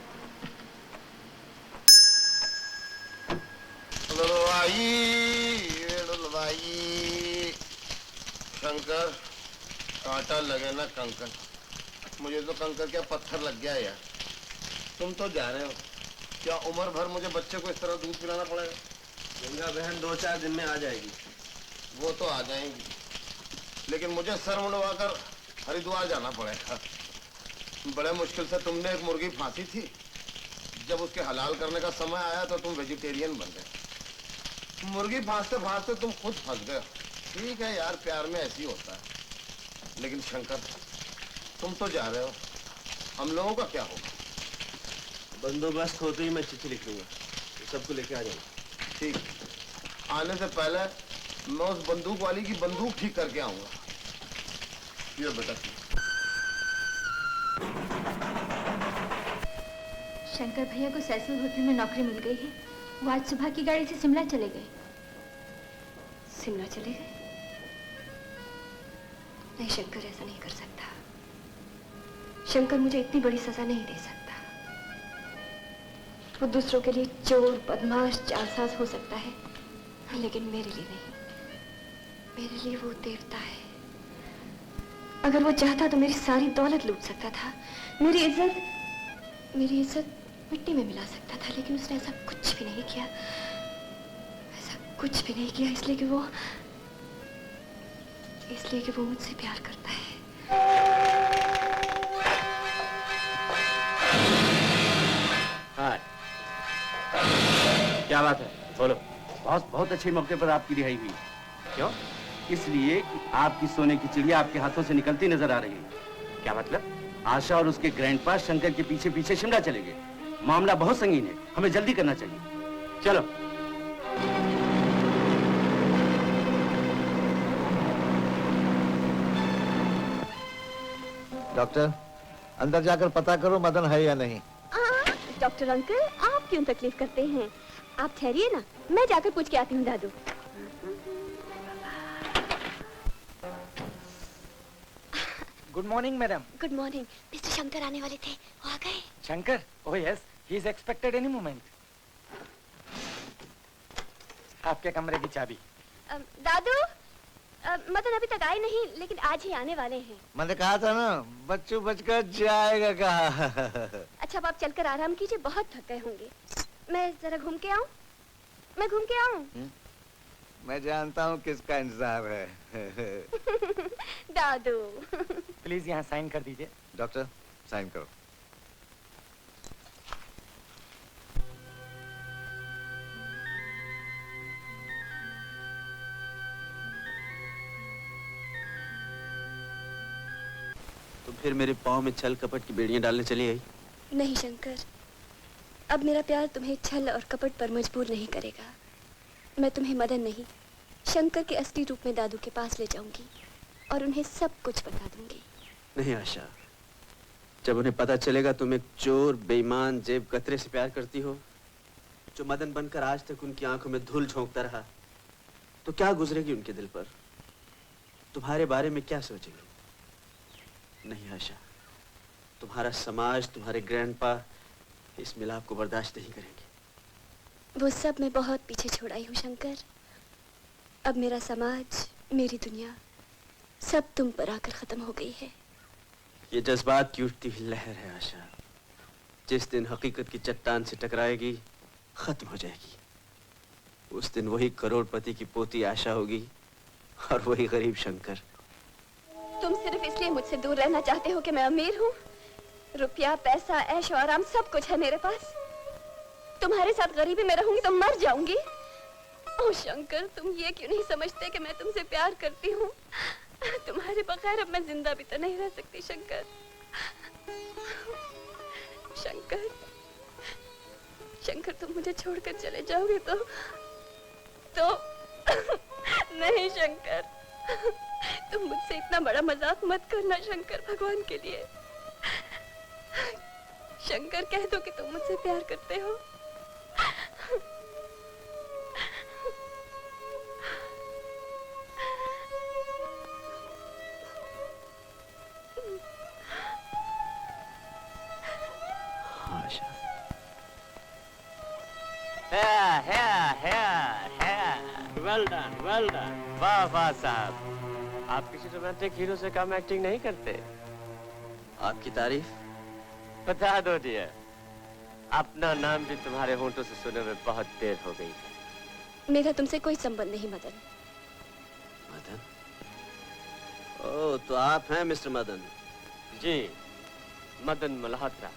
शंकर, कांटा लगे ना कंकर, मुझे तो कंकर क्या पत्थर लग गया यार। तुम तो जा रहे हो, क्या उम्र भर मुझे बच्चे को इस तरह दूध पिलाना पड़ेगा? गंगा बहन 2-4 दिन में आ जाएगी। वो तो आ जाएंगी, लेकिन मुझे सर मुंडवाकर हरिद्वार जाना पड़ेगा। बड़े मुश्किल से तुमने एक मुर्गी फांसी थी, जब उसके हलाल करने का समय आया तो तुम वेजिटेरियन बन गए। मुर्गी फांसते फांसते तुम खुद फंस गए। ठीक है यार, प्यार में ऐसी होता है। लेकिन शंकर, तुम तो जा रहे हो, हम लोगों का क्या होगा? बंदोबस्त होते ही मैं चिट्ठी लिख लूंगा, सबको लेके आ जाऊंगा। ठीक, आने से पहले मैं उस बंदूक वाली की बंदूक ठीक करके आऊंगा। ये बेटा। शंकर भैया को सैसल होटल में नौकरी मिल गई है। वो आज सुबह की गाड़ी से शिमला चले गए। शिमला चले गए? नहीं, शंकर ऐसा नहीं कर सकता। शंकर मुझे इतनी बड़ी सजा नहीं दे सकता। वो दूसरों के लिए चोर, बदमाश, जालसाज हो सकता है, लेकिन मेरे लिए नहीं। मेरे लिए वो देवता है। अगर वो चाहता तो मेरी सारी दौलत लूट सकता था, मेरी इज्जत मिट्टी में मिला सकता था, लेकिन उसने ऐसा कुछ भी नहीं किया। ऐसा कुछ भी नहीं किया, इसलिए कि वो मुझसे प्यार करता है। हाँ, क्या बात है? बोलो। बॉस, बहुत अच्छे मौके पर आपकी रिहाई हुई। क्यों? इसलिए कि आपकी सोने की चिड़िया आपके हाथों से निकलती नजर आ रही है। क्या मतलब? आशा और उसके ग्रैंडपा शंकर के पीछे पीछे शिमला चले गए। मामला बहुत संगीन है, हमें जल्दी करना चाहिए। चलो। डॉक्टर, अंदर जाकर पता करो मदन है या नहीं। डॉक्टर अंकल, आप क्यों तकलीफ करते हैं? आप ठहरिए ना, मैं जाकर पूछ के आती हूँ दादू। Good morning madam. Good morning. Mister Shankar आने वाले थे, वो आ गए? Shankar? Oh yes, he is expected any moment. आपके कमरे की चाबी। दादू, मदन अभी तक आए नहीं, लेकिन आज ही आने वाले हैं। मैंने कहा था ना, बच्चू बचकर जाएगा कहा। अच्छा, अब आप चलकर आराम कीजिए, बहुत थक गए होंगे। मैं जरा घूम के आऊं? मैं घूम के आऊं? मैं जानता हूँ किसका इंतजार है। दादू। प्लीज यहाँ साइन कर दीजिए। डॉक्टर, साइन करो। तो फिर मेरे पाँव में छल कपट की बेड़ियां डालने चली आई? नहीं शंकर, अब मेरा प्यार तुम्हें छल और कपट पर मजबूर नहीं करेगा। मैं तुम्हें मदन नहीं, शंकर के असली रूप में दादू के पास ले जाऊंगी और उन्हें सब कुछ बता दूंगी। नहीं आशा, जब उन्हें पता चलेगा तुम एक चोर, बेईमान, जेब कतरे से प्यार करती हो, जो मदन बनकर आज तक उनकी आंखों में धूल झोंकता रहा, तो क्या गुजरेगी उनके दिल पर? तुम्हारे बारे में क्या सोचेंगे? नहीं आशा, तुम्हारा समाज, तुम्हारे ग्रैंडपा इस मिलाप को बर्दाश्त नहीं करेंगे। वो सब मैं बहुत पीछे छोड़ आई हूँ शंकर। अब मेरा समाज, मेरी दुनिया, सब तुम पर आकर खत्म हो गई है। ये जज्बात की उठती हुई लहर है आशा, जिस दिन हकीकत की चट्टान से टकराएगी, खत्म हो जाएगी। उस दिन वही करोड़पति की पोती आशा होगी और वही गरीब शंकर। तुम सिर्फ इसलिए मुझसे दूर रहना चाहते हो कि मैं अमीर हूँ। रुपया, पैसा, ऐश और आराम सब कुछ है मेरे पास। तुम्हारे साथ गरीबी में रहूंगी तो मर जाऊंगी। ओह शंकर, तुम ये क्यों नहीं समझते कि मैं तुमसे प्यार करती हूँ? तुम्हारे बगैर अब मैं जिंदा भी तो नहीं रह सकती शंकर। शंकर, शंकर, तुम मुझे छोड़कर चले जाओगे तो नहीं शंकर, तुम मुझसे इतना बड़ा मजाक मत करना शंकर, भगवान के लिए। शंकर, कह दो कि तुम मुझसे प्यार करते हो। Well done, well done. वाह वाह साहब, आप किसी रोमांटिक हीरो से कम एक्टिंग नहीं करते। आपकी तारीफ? बता दो डियर, अपना नाम भी तुम्हारे होंठों से सुने में बहुत देर हो गई है। मेरा तुमसे कोई संबंध नहीं मदन। मदन? ओह, तो आप हैं मिस्टर मदन? जी, मदन मल्होत्रा।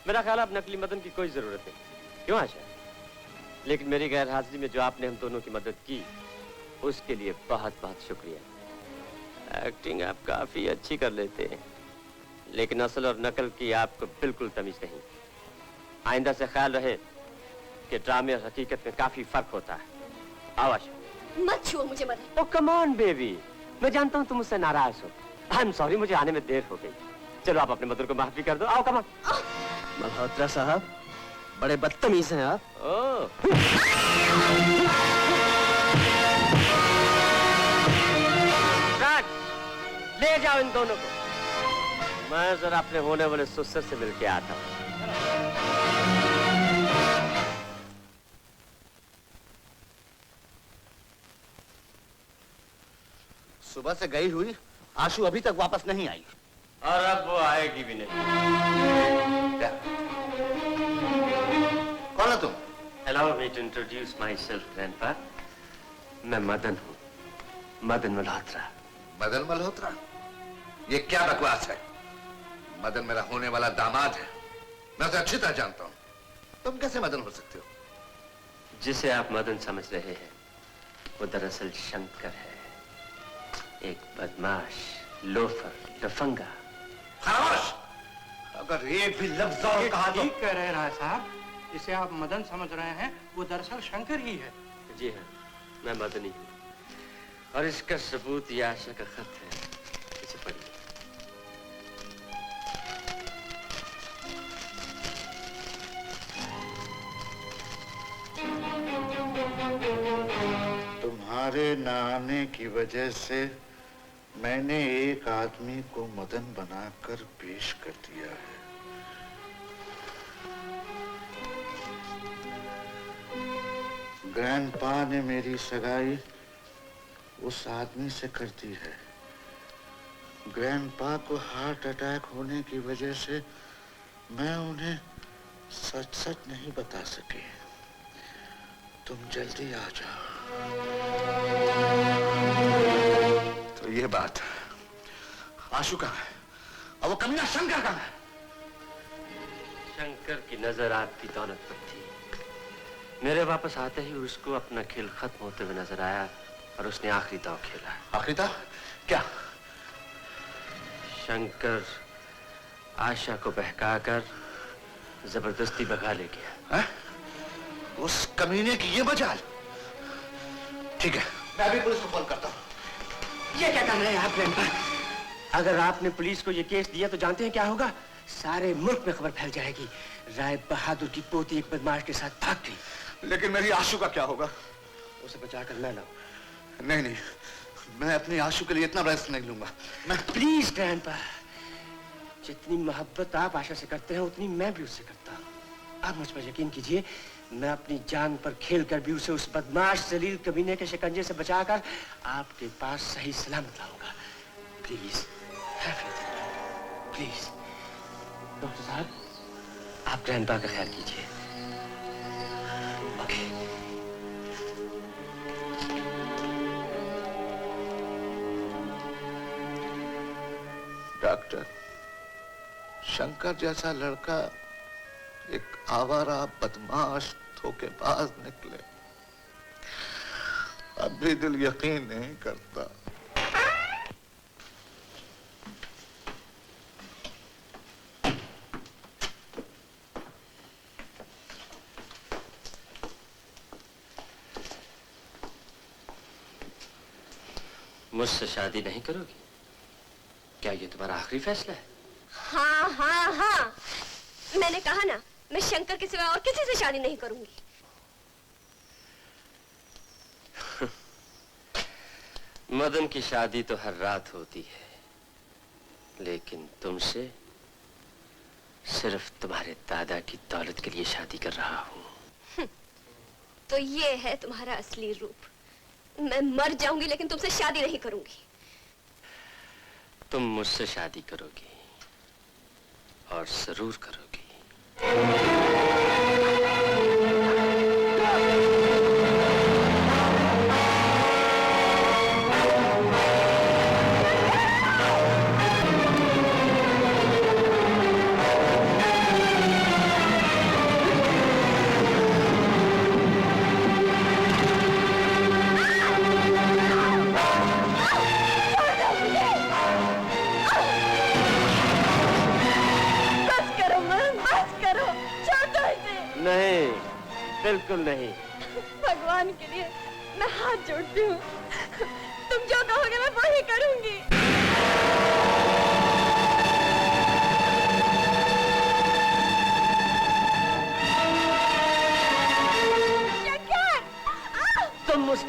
मेरा ख्याल अब नकली मदन की कोई जरूरत नहीं। क्यों आशा? लेकिन मेरी गैर हाजिरी में जो आपने हम दोनों की मदद की, उसके लिए बहुत बहुत शुक्रिया। एक्टिंग आप काफी अच्छी कर लेते हैं, लेकिन असल और नकल की आपको बिल्कुल तमीज नहीं। आइंदा से ख्याल रहे कि ड्रामे और हकीकत में काफी फर्क होता है। आओ आशा। मत छुओ मुझे मदन। ओह कम ऑन बेबी, मैं जानता हूँ तुम मुझसे नाराज हो। आई एम सॉरी, मुझे आने में देर हो गई। चलो आप अपने मदन को माफ भी कर दो। आओ कम ऑन। मल्होत्रा साहब, बड़े बदतमीज हैं आप। ले जाओ इन दोनों को। मैं जरा अपने होने वाले ससुर से मिलके आता हूँ। सुबह से गई हुई आशु अभी तक वापस नहीं आई। और अब वो आएगी भी नहीं। क्या? कौन है तुम? Allow me to introduce myself, grandpa. मैं मदन हूँ, मदन मल्होत्रा। मदन मल्होत्रा? ये क्या बकवास है? मदन मेरा होने वाला दामाद है, मैं उसे अच्छी तरह जानता हूँ। तुम कैसे मदन हो सकते हो? जिसे आप मदन समझ रहे हैं वो दरअसल शंकर है, एक बदमाश, लोफर, लफंगा। खामोश! अगर एक भी लफ्ज और कहा तो ठीक कह रहे हैं राय साहब, जिसे आप मदन समझ रहे हैं वो दरअसल शंकर ही है। जी हाँ, मैं मदनी हूँ और इसका सबूत ये आशा का खत है, इसे पढ़िए। तुम्हारे न आने की वजह से मैंने एक आदमी को मदन बनाकर पेश कर दिया है। ग्रैंडपा ने मेरी सगाई उस आदमी से कर दी है। ग्रैंडपा को हार्ट अटैक होने की वजह से मैं उन्हें सच सच नहीं बता सकी। तुम जल्दी आ जाओ। तो ये बात, आशु कहाँ है? और वो कमीना शंकर कहाँ है? शंकर की नजर आपकी दौलत पर थी। मेरे वापस आते ही उसको अपना खेल खत्म होते हुए नजर आया और उसने आखिरी दांव खेला। आखिरी दांव? क्या? शंकर आशा को बहकाकर जबरदस्ती भगा ले गया। है? उस कमीने की ये मजाल? ठीक है, मैं अभी पुलिस को फोन करता हूँ। ये क्या कर रहे हैं आप ग्रैंडपा? अगर आपने पुलिस को ये केस दिया तो जानते हैं क्या होगा? सारे मुल्क में खबर फैल जाएगी। राय बहादुर की पोती एक बदमाश के साथ भाग गई। लेकिन मेरी आशु का क्या होगा? उसे बचाकर मैं लाऊं। नहीं नहीं, मैं अपनी आशु के लिए इतना रिस्क नहीं लूंगा। मैं प्लीज ग्रैंडपा, जितनी मोहब्बत आप आशा से करते हैं उतनी मैं भी उससे करता हूँ। आप मुझ पर यकीन कीजिए, मैं अपनी जान पर खेल कर भी उसे उस बदमाश जलील कमीने के शिकंजे से बचाकर आपके पास सही सलामत लाऊंगा। Please please. डॉक्टर साहब, आप ग्रैंडपा का ख्याल कीजिए। ओके। डॉक्टर, शंकर जैसा लड़का एक आवारा बदमाश धोखेबाज निकले, अब भी दिल यकीन नहीं करता। मुझसे शादी नहीं करोगी? क्या ये तुम्हारा आखिरी फैसला है? हाँ हाँ हाँ, मैंने कहा ना, मैं शंकर के सिवा और किसी से शादी नहीं करूंगी। मदन की शादी तो हर रात होती है, लेकिन तुमसे सिर्फ तुम्हारे दादा की दौलत के लिए शादी कर रहा हूँ। तो ये है तुम्हारा असली रूप। मैं मर जाऊंगी लेकिन तुमसे शादी नहीं करूंगी। तुम मुझसे शादी करोगी और जरूर करोगी। नहीं, बिल्कुल नहीं। भगवान के लिए मैं हाथ जोड़ती हूँ, तुम जो कहोगे मैं वही करूंगी।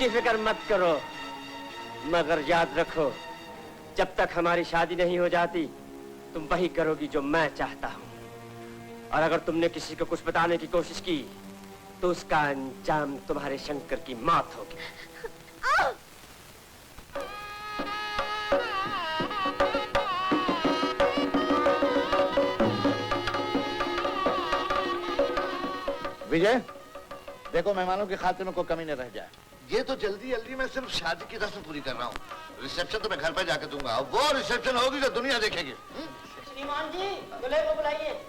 उसकी फिक्र मत करो, मगर याद रखो जब तक हमारी शादी नहीं हो जाती तुम वही करोगी जो मैं चाहता हूँ। और अगर तुमने किसी को कुछ बताने की कोशिश की तो उसका अंजाम तुम्हारे शंकर की मौत होगी। विजय, देखो मेहमानों की खातिर में कोई कमी न रह जाए। ये तो जल्दी जल्दी मैं सिर्फ शादी की रस्म पूरी कर रहा हूँ। रिसेप्शन तो मैं घर पे जाके दूंगा। वो रिसेप्शन होगी जो दुनिया देखेगी। श्रीमान जी, दूल्हे को बुलाइए।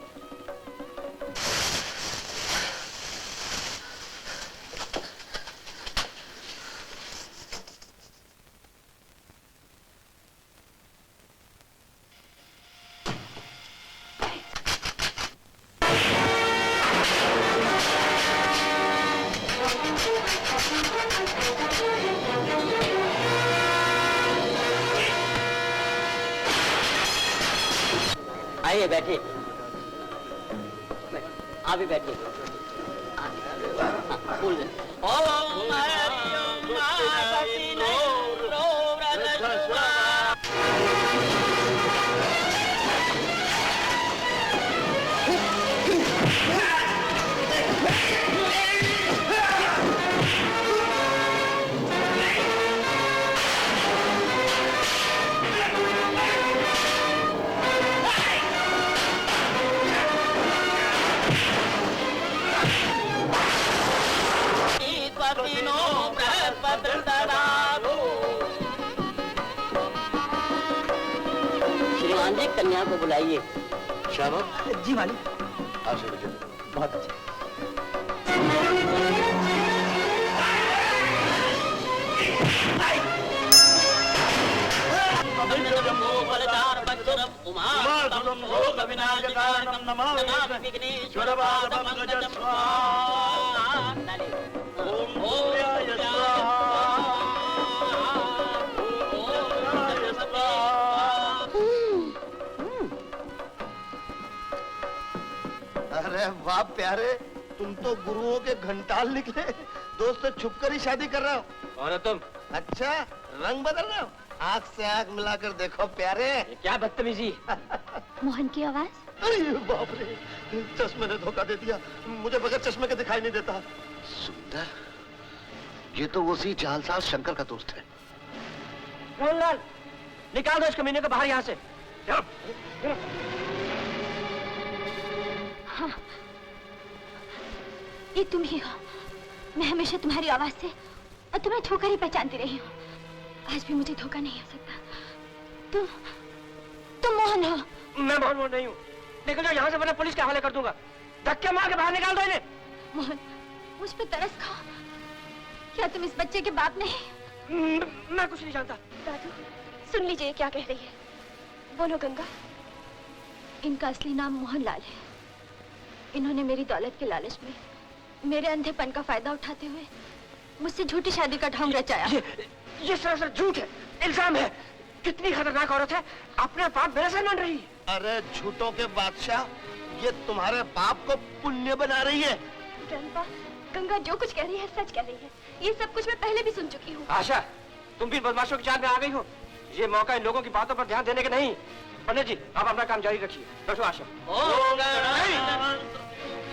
आइए बैठिए। आप भी बैठिए। श्रीमान जी, कन्या को बुलाइए। श्यामा जी मालिक। आशीर्वाद। बहुत अच्छा। अरे वाह प्यारे, तुम तो गुरुओं के घंटाल निकले। दोस्त से छुप कर ही शादी कर रहे हो। कौन हो तुम? अच्छा, रंग बदल रहे हो? आँख से आँख मिलाकर देखो प्यारे। ये क्या बदतमीजी। मोहन की आवाज। अरे बाप रे, चश्मे ने धोखा दे दिया। मुझे बगैर चश्मे के दिखाई नहीं देता। सुंदर, ये तो उसी जालसाज शंकर का दोस्त है। मोहनलाल, निकाल दो इस कमीने को बाहर यहाँ से। हाँ, ये तुम ही हो। मैं हमेशा तुम्हारी आवाज से और तुम्हें छूकर ही पहचानती रही हूँ। आज भी मुझे धोखा नहीं हो सकता। तुम मोहन हो। मैं मोहन नहीं हूँ। निकल जाओ यहाँ से, वरना पुलिस के हवाले कर दूंगा। धक्के मार के बाहर निकाल दो इन्हें। मोहन, मुझ पे तरस खाओ। क्या तुम इस बच्चे के बाप नहीं? मैं कुछ नहीं जानता। दादू, सुन लीजिए क्या कह रही है। बोलो गंगा। इनका असली नाम मोहनलाल है। इन्होंने मेरी दौलत के लालच में मेरे अंधेपन का फायदा उठाते हुए मुझसे झूठी शादी का ढोंग रचाया। ये सरासर झूठ है, इल्जाम है। कितनी खतरनाक औरत है, अपने पाप मेरे से मान रही है। अरे झूठों के बादशाह, ये तुम्हारे पाप को पुण्य बना रही है। ग्रैंडपा, गंगा जो कुछ कह रही है सच कह रही है। ये सब कुछ मैं पहले भी सुन चुकी हूँ। आशा, तुम भी बदमाशों की जान में आ गई हो। ये मौका इन लोगों की बातों पर ध्यान देने के नहीं। पंडित जी, आप अपना काम जारी रखिए। बैठो आशा।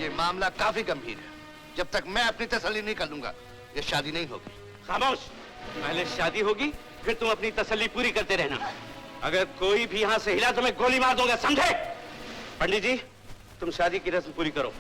ये मामला काफी गंभीर है। जब तक मैं अपनी तसल्ली नहीं कर लूंगा, ये शादी नहीं होगी। खामोश। पहले शादी होगी, फिर तुम अपनी तसल्ली पूरी करते रहना। अगर कोई भी यहाँ से हिला तो मैं गोली मार दूंगा, समझे? पंडित जी, तुम शादी की रस्म पूरी करो।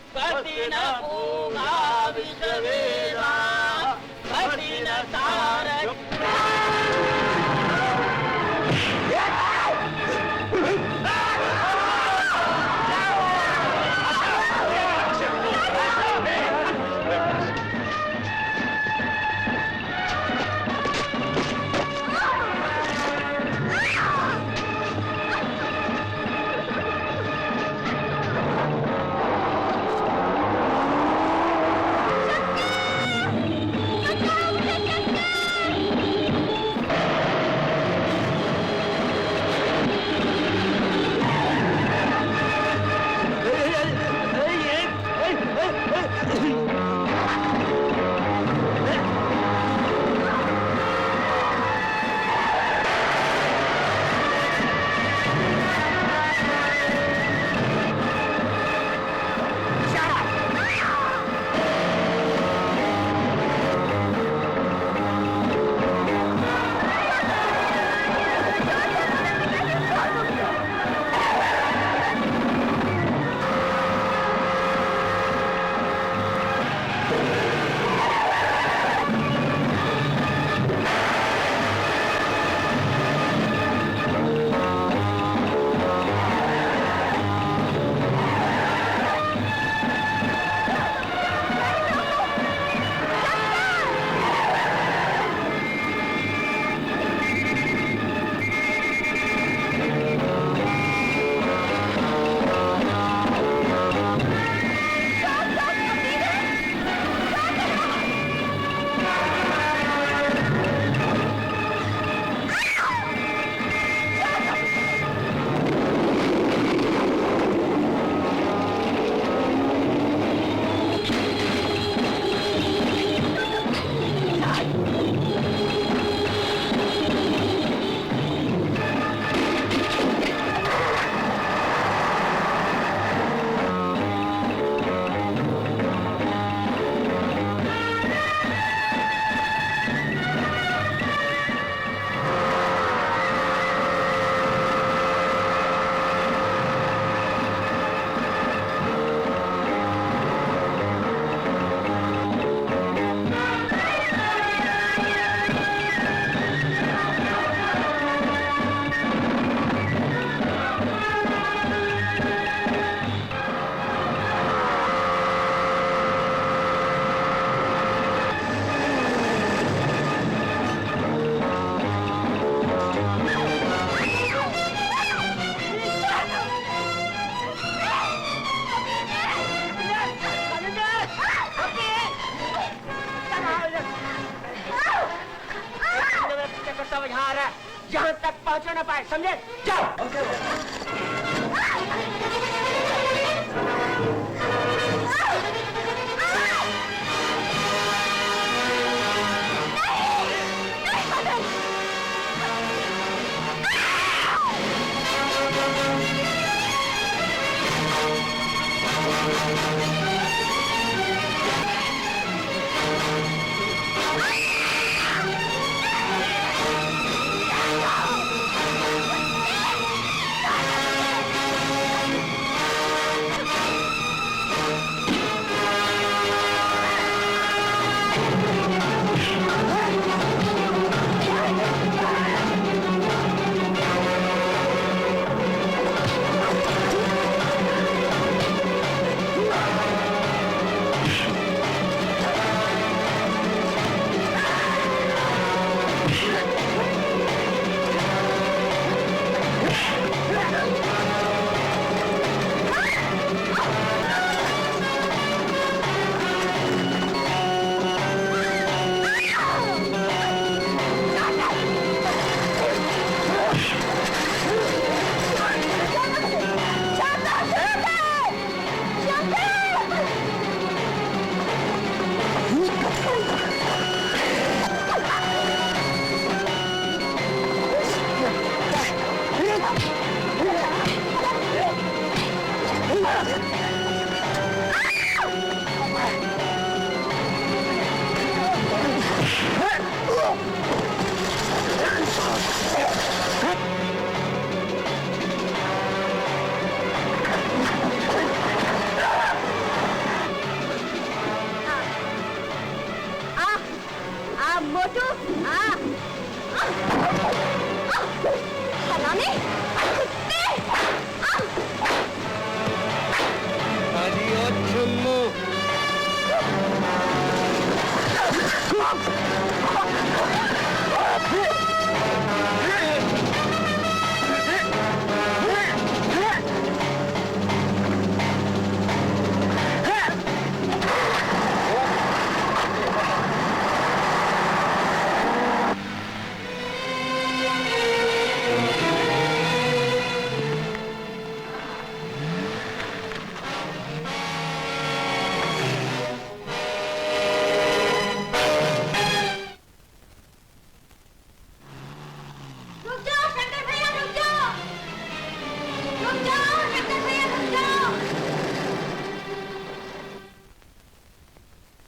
यहाँ आ रहा है, यहाँ तक पहुँच ना पाए, समझे? जाओ। मोटू हरामी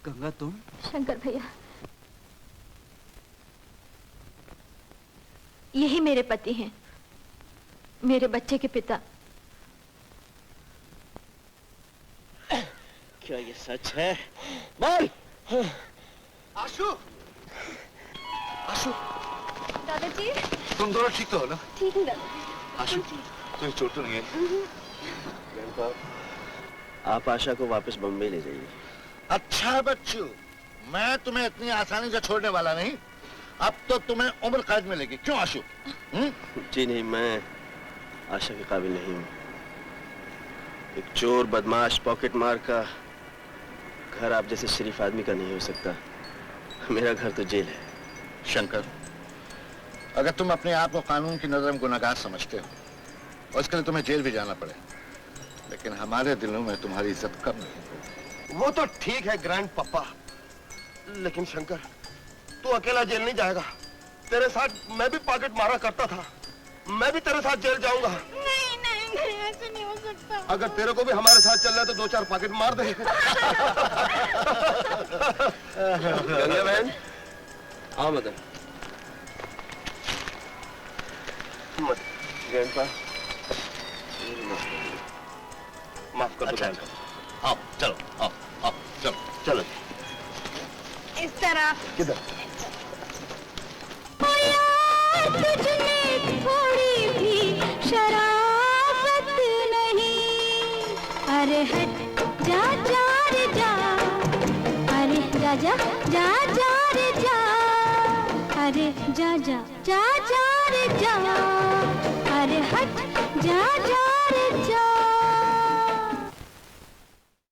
गंगा तुम? शंकर भैया, यही मेरे पति हैं, मेरे बच्चे के पिता। क्या ये सच है? बोल। आशु, आशु, दादाजी तुम दोनों ठीक तो हो ना? ठीक है दादाजी। आशु, तुम्हें चोट तो नहीं है? आप आशा को वापस बम्बई ले जाइए। अच्छा बच्चू, मैं तुम्हें इतनी आसानी से छोड़ने वाला नहीं। अब तो तुम्हें उम्र कैद मिलेगी। क्यों आशु? जी नहीं, मैं आशा के काबिल नहीं हूँ। एक चोर, बदमाश, पॉकेट मार का घर आप जैसे शरीफ आदमी का नहीं हो सकता। मेरा घर तो जेल है। शंकर, अगर तुम अपने आप को कानून की नजर में गुनहगार समझते हो और इसके लिए तुम्हें जेल भी जाना पड़े, लेकिन हमारे दिलों में तुम्हारी इज्जत कम नहीं होगी। वो तो ठीक है ग्रैंड पापा, लेकिन शंकर तू अकेला जेल नहीं जाएगा। तेरे साथ मैं भी पॉकेट मारा करता था, मैं भी तेरे साथ जेल जाऊंगा। नहीं नहीं नहीं, ऐसे नहीं हो सकता। अगर तेरे को भी हमारे साथ चलना है तो 2-4 पॉकेट मार दे। गंगा बहन, आओ मदन। ग्रैंडपा, माफ कर दो। आओ चलो, आओ आओ चलो चलो। इस तरह किधर? तुझमें थोड़ी भी शराफत नहीं। अरे हट जा जा रे जा, अरे जा जा जा जा रे जा, अरे जा जा जा जा रे जा, अरे हट जा जा